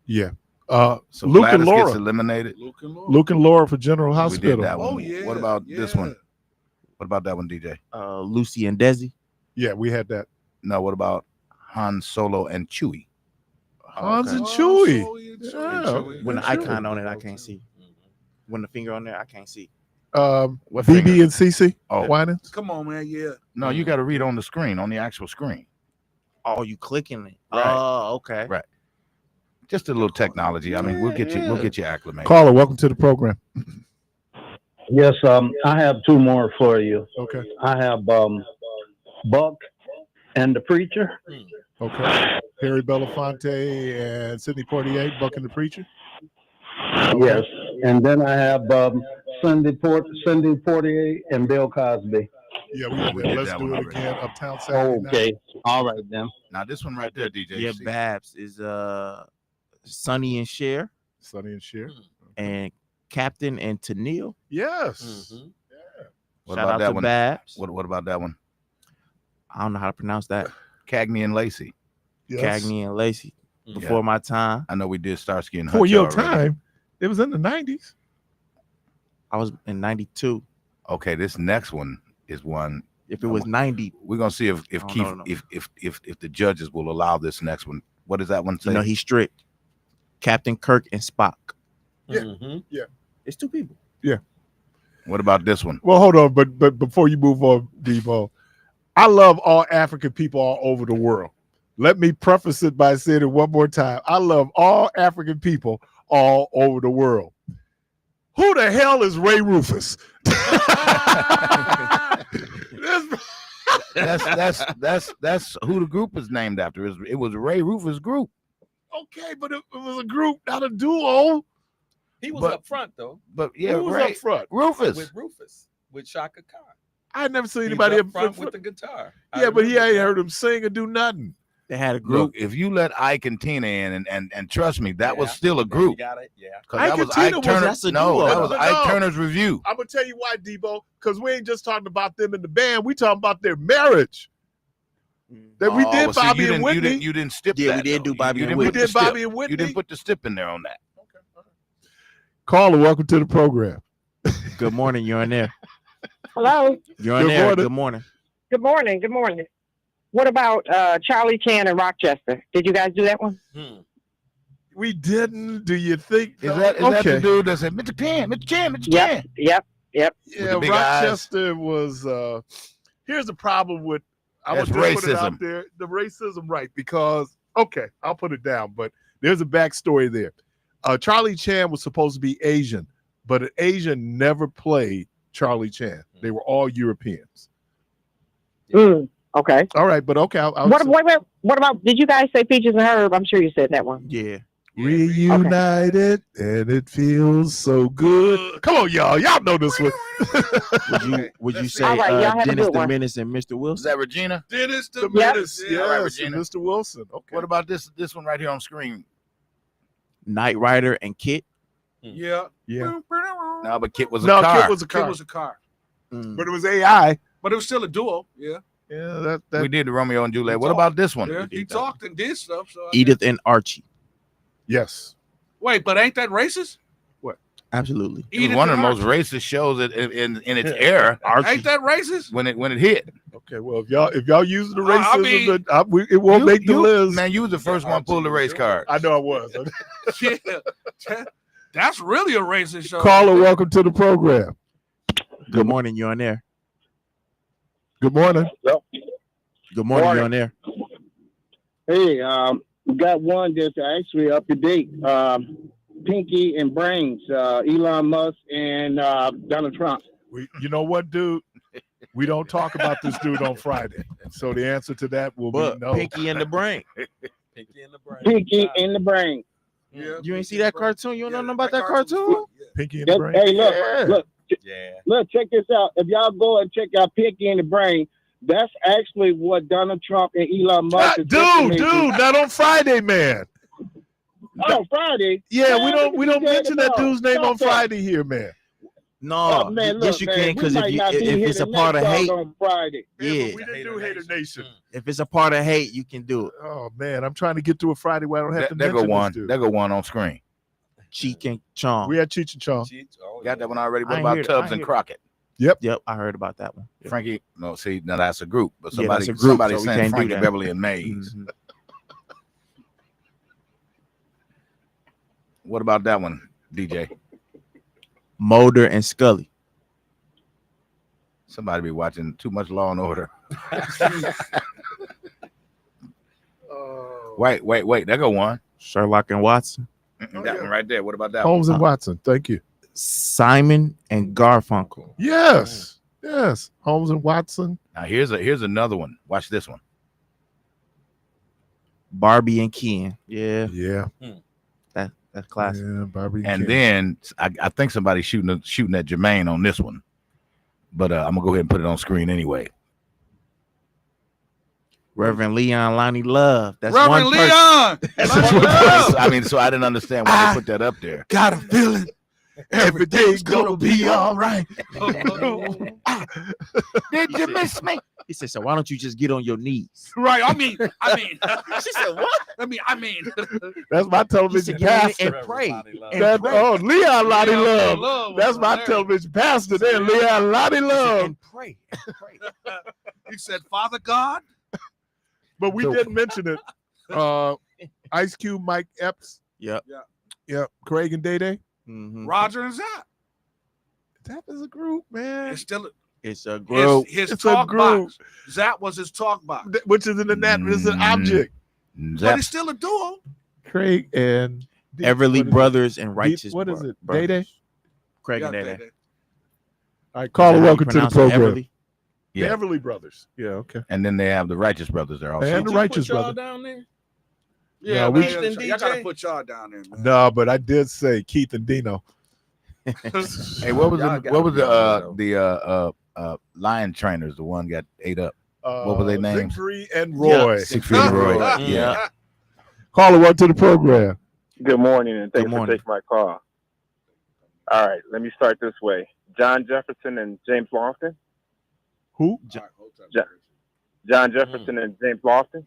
Yeah.
So
Luke
Gladys
and Laura.
gets eliminated.
Luke and Laura for General
We
Hospital.
did that one.
Oh, yeah.
What about this
Yeah.
one? What about that one, DJ?
Lucy and Desi.
Yeah, we had that.
No, what about Han Solo and Chewie?
Hans
Okay.
and Chewie.
Chewie.
When the icon on it, I can't see. When the finger on there, I can't see.
What
BB
finger?
and CC.
Oh.
Winans.
Come on, man. Yeah.
No, you got to read on the screen, on the actual screen.
Oh, you clicking it?
Right.
Oh, okay.
Right. Just a little technology. I mean, we'll get you acclimated.
Caller, welcome to the program.
Yes, I have two more for you.
Okay.
I have Buck and the Preacher.
Okay. Harry Belafonte and Sidney Poitier, Buck and the Preacher.
Yes, and then I have Cindy Poitier and Bill Cosby.
Yeah, we had
We
that.
did
Let's
that
do
one
it
already.
again. Uptown Saturday night.
Okay, all right then.
Now this one right there, DJ.
Yeah,
see?
Babs is Sonny and Cher
Sonny and Cher.
and Captain and Tennille.
Yes.
What
Shout
about
out
that
to
one?
Babs.
What about that one?
I don't know how to pronounce that.
Cagney and Lacey.
Yes.
Cagney and Lacey. Before my time.
I know we did Starsky and Hutch
For your
already.
time, it was in the 90s.
I was in 92.
Okay, this next one is one.
If it was 90,
We're gonna see if
Oh,
Keith
no.
if the judges will allow this next one. What does that one say?
you know, he's strict. Captain Kirk and Spock.
Yeah.
It's two people.
What about this one?
Well, hold on, but before you move on, Devo, I love all African people all over the world. Let me preface it by saying it one more time. I love all African people all over the world. Who the hell is Ray Rufus?
That's who the group is named after. It was Ray Rufus Group.
Okay, but it was a group, not a duo.
He was up front though.
But yeah,
Who was
Ray,
up front?
Rufus.
With Shaka Khan.
I had never seen
He's
anybody
up front with the guitar.
Yeah, but he ain't heard him sing or do nothing.
They had a group.
Look, if you let Ike and Tina in, and trust me, that was still a group.
You got it. Yeah.
That was Ike Turner. That was Ike Turner's review.
I'm gonna tell you why, Debo. Because we ain't just talking about them in the band. We talking about their marriage. That we did Bobby and Whitney.
You didn't stip
Yeah,
that.
we did do Bobby
You
and
didn't
Whitney.
put the
Bobby
stip.
and Whitney.
You didn't put the stip in there on that.
Caller, welcome to the program.
Good morning. You're on there.
Hello.
You're on
Good
there.
morning.
Good morning.
Good morning. Good morning. What about Charlie Chan and Rochester? Did you guys do that one?
We didn't. Do you think?
Is that the dude that said Mr. Chan, Mr. Chan, Mr. Chan?
Yep.
Yeah,
the big eyes?
Rochester was. Here's the problem with. I
That's
would just put it
racism.
out there. The racism, right? Because I'll put it down. But there's a backstory there. Charlie Chan was supposed to be Asian, but an Asian never played Charlie Chan. They were all Europeans.
Okay.
All right, but okay.
What about? Did you guys say Peaches and Herb? I'm sure you said that one.
Yeah.
Reunited, and it feels so good. Come on, y'all. Y'all know this one.
Would you say
All right, y'all have a
Dennis
good
the
one.
Menace and Mr.
Is
Wilson?
that Regina?
Dennis the
Menace,
Menace.
All right,
yes,
Regina.
Mr. Wilson. Okay.
What about this one right here on screen?
Knight Rider and Kit.
Yeah.
Yeah.
No, but Kit was a
No,
car.
Kid was a
Kid
car,
was a car,
but it was AI.
but it was still a duo. Yeah.
Yeah,
We did the Romeo and Juliet.
We
What
talked.
about this one?
Yeah. He talked and did stuff. So
Edith and Archie.
Yes.
Wait, but ain't that racist?
Absolutely.
It was
Edith
one of
and
the most
Archie.
racist shows in its era.
Ain't that racist?
when it hit.
Okay. Well, if y'all using the
I
racism,
mean-
it won't make the list.
Man, you was the first one pulled the race card.
I know I was.
Yeah. That's really a racist show.
Caller, welcome to the program.
Good morning. You're on there.
Good morning.
Good morning. You're on there.
Hey, we got one that's actually up to date. Pinky and Brains, Elon Musk and Donald Trump.
You know what, dude? We don't talk about this dude on Friday. So the answer to that will
But
be no.
Pinky and the Brain.
Pinky in the brain.
Pinky and the Brain.
Yeah.
You ain't see that cartoon? You don't know nothing about that cartoon?
Pinky and the brain.
Hey, look,
Yeah.
Yeah.
look, check this out. If y'all go and check out Pinky and the Brain, that's actually what Donald Trump and Elon Musk is
Dude,
implementing.
not on Friday, man.
Oh, Friday.
Yeah,
Man,
we don't mention that dude's name on
Stop that.
Friday here, man.
No,
Oh, man,
yes
look,
you
man,
can
we
because
might not be
if
here
it's a
the
part of
next
hate,
on Friday.
Yeah,
yeah.
but we didn't do Hater Nation.
If it's a part of hate, you can do it.
Oh man, I'm trying to get to a Friday where I don't have to
There
mention
go one.
this dude.
There go one on screen.
Cheek and Chong.
We had Cheech and Chong.
Got that one already. What
I ain't
about
hear it.
Tubbs
I
and
hear it.
Crockett?
Yep, I heard about that one. Yeah.
Frankie, no, see, now that's a group, but
Yeah, that's
somebody,
a group,
somebody
so we
saying
can't do
Frankie
that.
Beverly and Mays.
Mhm.
What about that one, DJ?
Mulder and Scully.
Somebody be watching too much Law and Order. Wait, there go one.
Sherlock and Watson.
That one right there. What about that
Holmes
one?
and Watson. Thank you.
Simon and Garfunkel.
Yes. Holmes and Watson.
Now here's another one. Watch this one.
Barbie and Ken. Yeah,
Yeah.
that's classic.
Yeah, Barbie.
And
Ken.
then I think somebody's shooting at Jermaine on this one. But I'm gonna go ahead and put it on screen anyway.
Reverend Leon Lonnie Love. That's
Reverend
one person.
Leon.
I mean, so I didn't understand why they put that up there.
Got a feeling everything's gonna be all right.
Did you miss me?
He said, so why don't you just get on your knees?
Right. I mean.
She said, what?
I mean.
That's my
He
television
said, get on
pastor.
and pray.
That, oh, Leon Lottie
Leon
Love.
Love
That's
was
my
there.
television pastor there, Leon Lottie Love.
And pray.
He said, Father God.
But we did mention it. Ice Cube, Mike Epps.
Yep.
Yep. Craig and Day Day.
Mhm.
Roger and Zap.
That is a group, man.
It's still
It's a group.
his
It's a
talk
group.
box. Zap was his talk box.
Which is an object.
But it's still a duo.
Craig and
Everly
what is it?
Brothers and Righteous.
What is it? Day
Brothers.
Day?
Craig
Yeah,
and
Day
Day.
Day.
All right, caller,
Is that how you
welcome to the
pronounce it,
program.
Everly?
Yeah.
The Everly Brothers. Yeah, okay.
And then they have the Righteous Brothers there also.
And the
Did you
Righteous
put y'all
Brother.
down there?
Yeah,
No, we-
man,
Keith and
y'all gotta
DJ?
put y'all down there. Man.
No, but I did say Keith and Dino.
Hey, what was
Y'all
the
gotta
what was
be on
the lion trainers? The one got ate up. What were their names?
Siegfried and Roy.
Siegfried and Roy.
Roy.
Yeah.
Caller, welcome to the program.
Good morning, and thanks
Good
for
morning.
taking my call. All right, let me start this way. John Jefferson and James Lofton.
Who?
John Jefferson and James Lofton.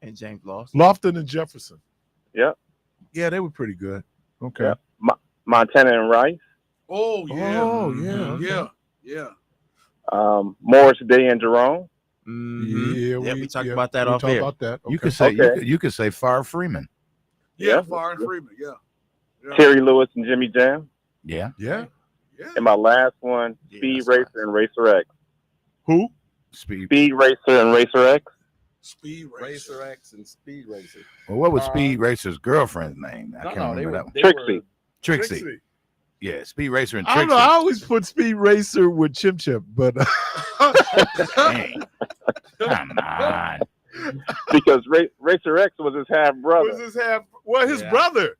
And James Lost.
Lofton and Jefferson.
Yep.
Yeah, they were pretty good. Okay.
Yep. Montana and Rice.
Oh yeah.
Oh, yeah.
Yeah.
Morris Day and Jerome.
Yeah,
we talked about that off
talked
air.
about that.
You
Okay.
could say
Okay.
you could say Far Freeman.
Yeah. Far and Freeman. Yeah.
Terry Lewis and Jimmy Jam.
Yeah.
Yeah.
And my last one, Speed Racer and Racer X.
Who?
Speed Racer and Racer X.
Speed
Racer X and Speed Racer.
Well, what was Speed Racer's girlfriend's name? I can't remember that one.
Trixie.
Trixie. Yeah, Speed Racer and
I don't
Trixie.
know. I always put Speed Racer with Chim Chim, but
Dang. Come on.
Because Racer X was his half brother.
his brother.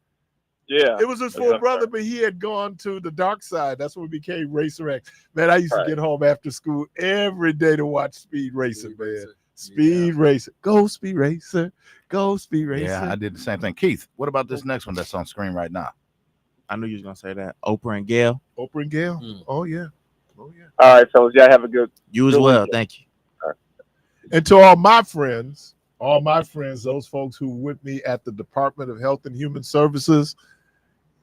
Yeah.
It was his full brother, but he had gone to the dark side. That's when it became Racer X. Man, I used to get home after school every day to watch Speed Racer, man. Speed Racer. Go Speed Racer. Go Speed Racer.
Yeah, I did the same thing. Keith, what about this next one that's on screen right now?
I knew you was gonna say that. Oprah and Gail.
Oprah and Gail. Oh, yeah. Oh, yeah.
All right, fellas. Y'all have a good.
You as
good
well.
weekend.
Thank you.
And to all my friends, those folks who were with me at the Department of Health and Human Services,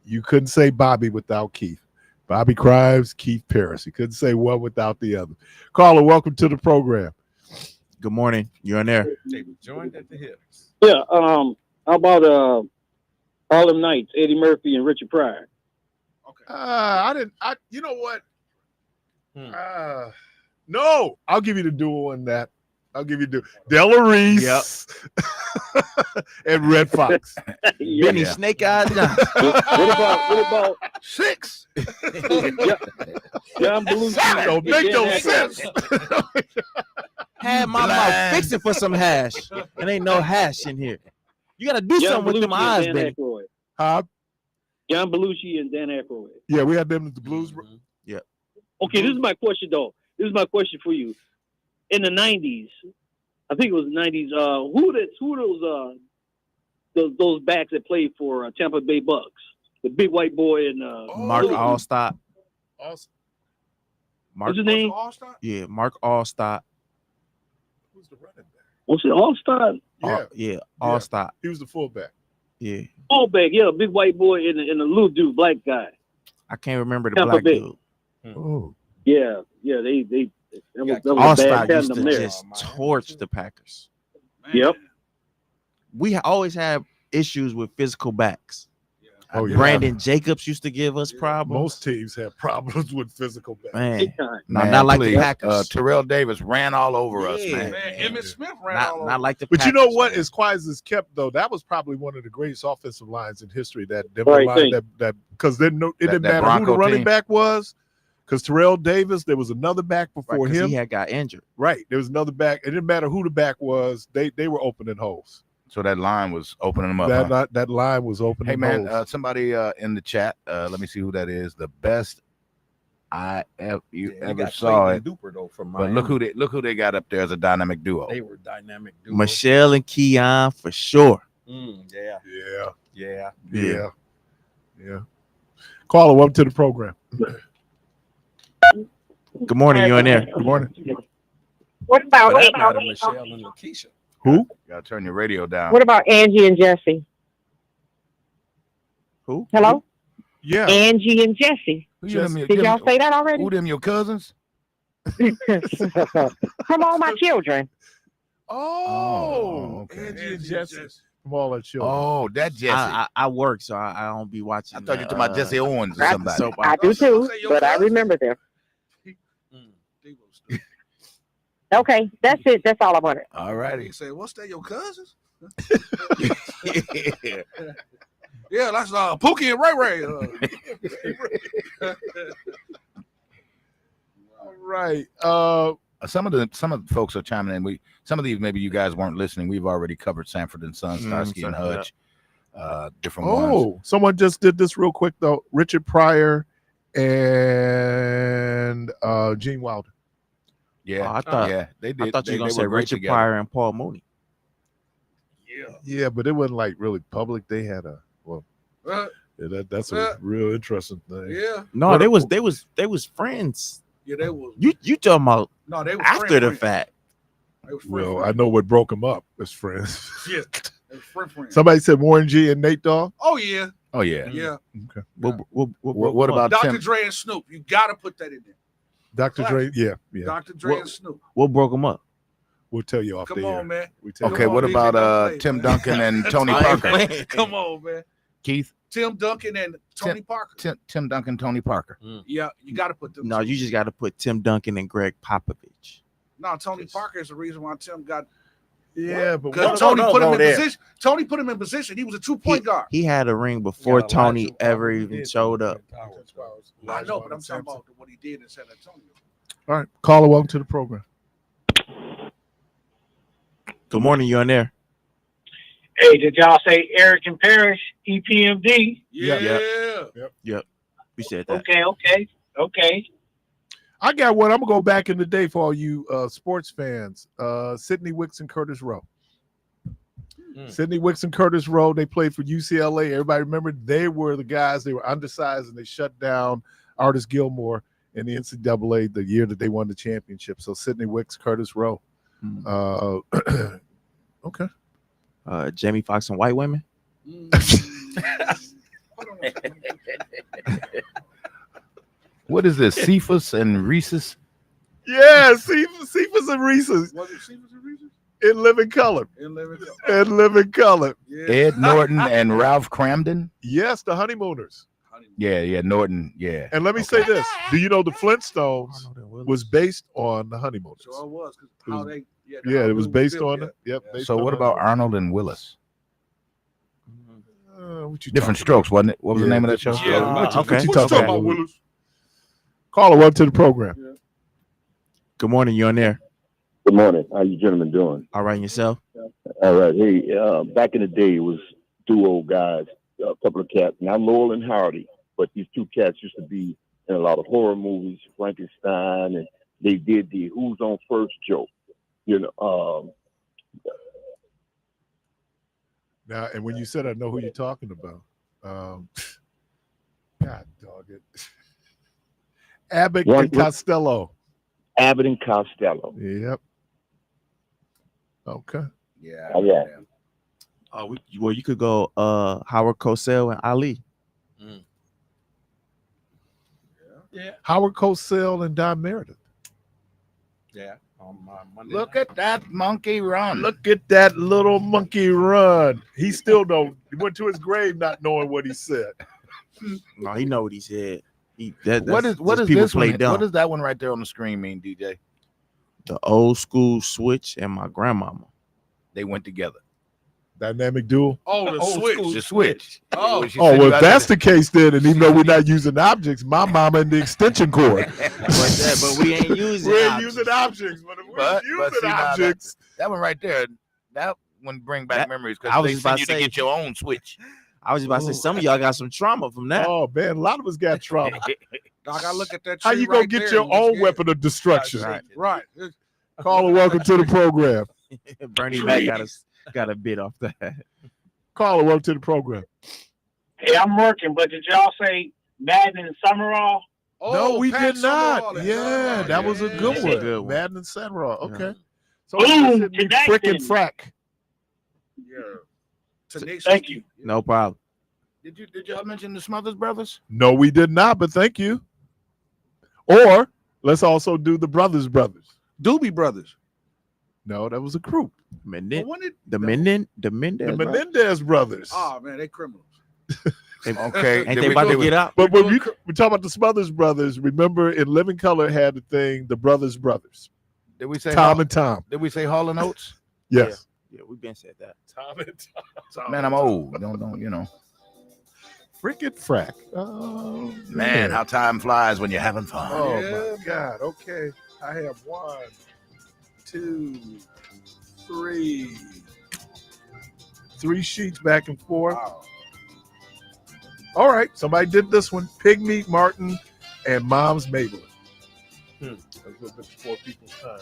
you couldn't say Bobby without Keith. Bobby Crimes, Keith Parris. You couldn't say one without the other. Caller, welcome to the program.
Good morning. You're on there.
They were joined at the hips.
Yeah. How about Harlem Nights, Eddie Murphy and Richard Pryor?
You know what? No, I'll give you the duo on that. I'll give you Della Reese and Red Fox.
Benny Snake Eyes.
What about
Six?
John Belushi?
Don't make no sense.
Had my mouth fixing for some hash, and ain't no hash in here. You gotta do something with them eyes, Benny.
Huh?
John Belushi and Dan Aykroyd.
Yeah, we had them at the Blues.
Yeah.
Okay, this is my question though. This is my question for you. In the '90s, I think it was the '90s. Who those backs that played for Tampa Bay Bucks? The big white boy and
Mark Allstott. Mark,
what's his name?
Yeah, Mark Allstott.
Who's the running back?
Was it Allstott?
Yeah, Allstott.
He was the fullback.
Yeah.
Fullback, yeah, big white boy and the little dude, black guy.
I can't remember the
Tampa
black
Bay.
dude.
Oh.
Yeah, they that was bad
Allstott
having
used
them
to
there.
just torch the Packers.
Yep.
We always have issues with physical backs.
Oh, yeah.
Brandon Jacobs used to give us problems.
Most teams have problems with physical backs.
Man,
Man,
not like
please.
the Packers.
Terrell Davis ran all over us, man.
Emmett Smith ran all over.
Not like the
But
Packers.
you know what? As quiet as it's kept, though, that was probably one of the greatest offensive lines in history. That
Right,
line, that because it didn't
that
matter who
Bronco
the running
team.
back was. Because Terrell Davis, there was another back before
Right, 'cause
him.
he had got injured.
Right, there was another back. It didn't matter who the back was. They were opening holes.
So that line was opening them up. huh?
That line was opening.
Hey man,
holes.
somebody in the chat. Let me see who that is. The best you ever
got
saw
Clayton
it.
Duper, though, from
But
Miami.
look who they got up there as a dynamic duo.
They were dynamic duo.
Michelle and Keon for sure.
Yeah.
Caller, welcome to the program.
Good morning, you in there.
Good morning.
What about
For that matter, Michelle and Lakeisha.
Who?
You gotta turn your radio down.
what about Angie and Jesse?
Who?
Hello?
Yeah.
Angie and Jesse.
Who you them-
Did y'all say that already?
Who them your cousins?
From all my children.
Oh,
okay.
Angie and Jesse from all that show.
Oh, that Jesse.
I work, so I don't be watching.
I thought you were talking about Jesse Owens or
I-
somebody.
soap
I do too, but I remember them. Okay, that's it. That's all I wanted.
All righty.
Say, what's that? Your cousins? Yeah, that's Pookie and Ray Ray.
All right.
Some of the folks are chiming in. Some of these maybe you guys weren't listening. We've already covered Sanford and Son, Starsky and Hutch, different ones.
Oh, someone just did this real quick though. Richard Pryor and Gene Wilder.
Yeah,
I thought,
yeah, they did.
I thought you were
they
gonna say
were great
Richard
together.
Pryor and Paul Mooney.
Yeah, but it wasn't like really public. They had that's a real interesting thing.
Yeah.
No,
But,
they was friends.
Yeah, they was.
You talking about
No, they were
after the
friends.
fact.
They was
Well, I know what broke them up as friends.
Yeah, they was friends.
Somebody said Warren G and Nate Dogg.
Oh yeah.
Oh yeah.
Yeah.
Okay.
What about
Dr.
Tim?
Dre and Snoop? You gotta put that in there.
Dr. Dre? Yeah.
Dr. Dre and Snoop.
What broke them up?
We'll tell you off
Come
the air.
on, man.
Okay, what about Tim Duncan and Tony Parker?
Come on, man.
Keith?
Tim Duncan and Tony Parker.
Tim Duncan, Tony Parker.
Yeah, you got to put them.
No, you just got to put Tim Duncan and Greg Popovich.
No, Tony Parker is the reason why Tim got.
Yeah, but
because Tony put him in position. Tony put him in position. He was a 2-point guard.
He had a ring before Tony ever even showed up.
I know, but I'm talking about what he did in San Antonio.
All right, caller, welcome to the program.
Good morning, you on there?
Hey, did y'all say Eric and Parris, EPMD?
Yeah.
Yep. We said that.
Okay.
I got one. I'm gonna go back in the day for all you sports fans. Sidney Wicks and Curtis Rowe. Sidney Wicks and Curtis Rowe. They played for UCLA. Everybody remember they were the guys. They were undersized and they shut down Artis Gilmore in the NCAA the year that they won the championship. So Sidney Wicks, Curtis Rowe. Okay.
Jamie Foxx and white women.
What is this? Cephas and Reese's?
Yeah, Cephas and Reese's.
Was it Cephas and Reese's?
In Living Color.
In Living
Color.
Yeah.
Ed Norton and Ralph Cramden?
Yes, the Honeymooners.
Yeah, Norton, yeah.
And let me say this. Do you know the Flintstones was based on the Honeymooners?
So it was. How they,
it was based on it. Yep.
So what about Arnold and Willis?
What you
Different Strokes, wasn't it? What was the name of that show?
What you talking about, Willis? Caller, welcome to the program.
Good morning, you on there?
Good morning. How you gentlemen doing?
All right, and yourself?
All right. Hey, back in the day, it was duo guys, a couple of cats. Not Laurel and Hardy, but these two cats used to be in a lot of horror movies, Frankenstein, and they did the "Who's on First" joke. You know.
Now, and when you said I know who you're talking about, God dog it, Abbott and Costello.
Abbott and Costello.
Yep. Okay.
Yeah.
Well, you could go Howard Cosell and Ali.
Yeah.
Howard Cosell and Don Meredith.
Yeah. On my Monday
Look
night.
at that monkey run.
Look at that little monkey run. He still don't. He went to his grave not knowing what he said.
No, he know what he said.
What is this one? What does that one right there on the screen mean, DJ?
The old school switch and my grandmama.
They went together.
Dynamic duel.
Oh, the switch.
The switch.
Oh,
well, if that's the case, then, and even though we're not using objects, my mama and the extension cord.
but we ain't using
using objects. But if we're using
see, now
objects,
that one right there, that one bring back memories
I
because
was
they
just about
send you
to
to
say-
get your own switch.
I was about to say some of y'all got some trauma from that.
oh man, a lot of us got trauma.
Doc, I look at that.
How
tree
you gonna
right
get
there
your
and was
own
scared.
weapon of destruction?
Right.
Caller, welcome to the program.
Bernie Mac got a bit off that.
Caller, welcome to the program.
Hey, I'm working, but did y'all say Madden and Summerall?
No, we
Pat
did not.
Summerall.
Yeah, that was a good
That's
one.
a good one.
Madden and Sandra. Okay. So
Boom,
listen,
connection.
frickin' frack.
Tenacious.
Thank you.
No problem.
Did y'all mention the Smothers Brothers?
No, we did not, but thank you. Or let's also do the Brothers.
Doobie Brothers.
No, that was a group.
The
Menendez brothers.
Oh man, they criminals.
Okay.
Ain't they about to get out?
But when we talk about the Smothers Brothers, remember in Living Color had the thing, the Brothers.
Did we say
Tom and Tom?
Did we say Hall and Oates?
Yes.
Yeah, we've been said that.
Tom and Tom.
Man, I'm old. Don't you know?
Frickin' frack. Oh,
Man, how time flies when you're having fun.
Oh, my God. Okay. I have 1, 2, 3. 3 sheets back and forth.
Wow.
All right. Somebody did this one. Pigmeat Martin and Mom's Maybelline. That's a little bit before people's time.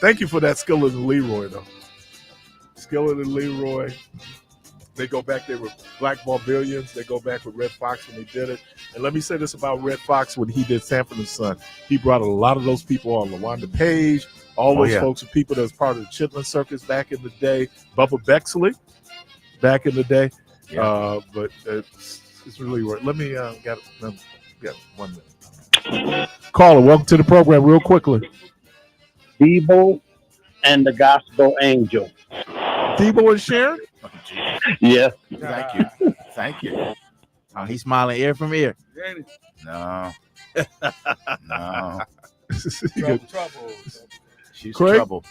Thank you for that, Skillet and Leroy, though. Skillet and Leroy. They go back. They were Black Barbarians. They go back with Red Fox when they did it. And let me say this about Red Fox when he did Sanford and Son. He brought a lot of those people on. LaWanda Page, all those folks are people that was part of the Chitlin Circus back in the day. Bubba Bexley back in the day.
Yeah.
But it's really worth. Let me got 1 minute. Caller, welcome to the program real quickly.
Debo and the Gospel Angel.
Debo and Sharon?
Yeah.
Thank you. Thank you.
Oh, he's smiling ear from ear.
No. No.
Trouble.
She's
Craig?
trouble.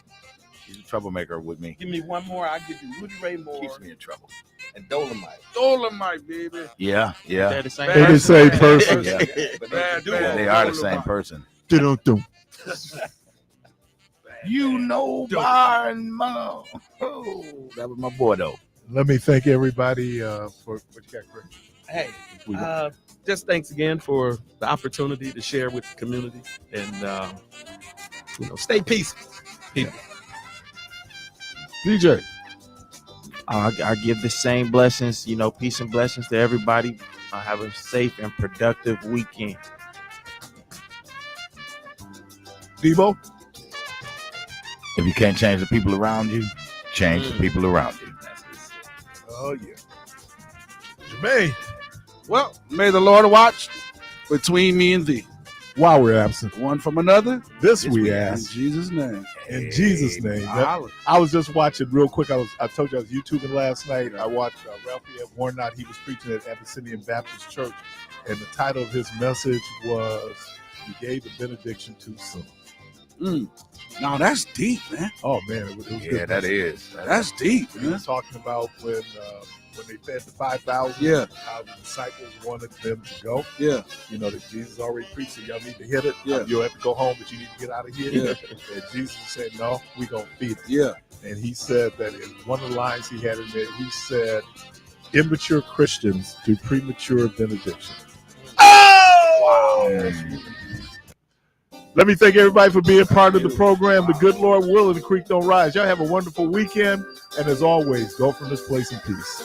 She's a troublemaker with me.
Give me one more. I'll give you Rudy Ray Moore
Keeps me in trouble.
and Dolomite.
Dolomite, baby.
Yeah, yeah.
They're the same
They the same person.
Yeah.
But
Bad,
they
bad.
They are the same person.
Dum-dum.
You know, Barn Mo. Oh, that was my boy, though.
Let me thank everybody for what you got, Craig.
Hey, just thanks again for the opportunity to share with the community and stay peaceful, people.
DJ.
I give the same blessings, peace and blessings to everybody. Have a safe and productive weekend.
Debo?
If you can't change the people around you, change the people around you.
Oh, yeah. Jermaine.
Well, may the Lord watch between me and thee.
While we're absent.
One from another.
This we
In
ask.
Jesus' name.
In Jesus' name.
Holla.
I was just watching real quick. I told you I was YouTubing last night. I watched Raphael Warnock. He was preaching at Abyssinian Baptist Church. And the title of his message was, "He gave the benediction too soon."
Now that's deep, man.
Oh, man. It was
Yeah,
good.
that is.
That's deep,
He
man.
was talking about when they fed the 5,000,
Yeah.
how the disciples wanted them to go.
Yeah.
That Jesus already preached, so y'all need to hit it.
Yeah.
You'll have to go home, but you need to get out of here.
Yeah.
And Jesus said, no, we're going to feed it.
Yeah.
And he said that in one of the lines he had in there, he said, immature Christians do premature benediction.
Oh!
Wow. Let me thank everybody for being part of the program. The good Lord willing, the creek don't rise. Y'all have a wonderful weekend. And as always, go from this place in peace.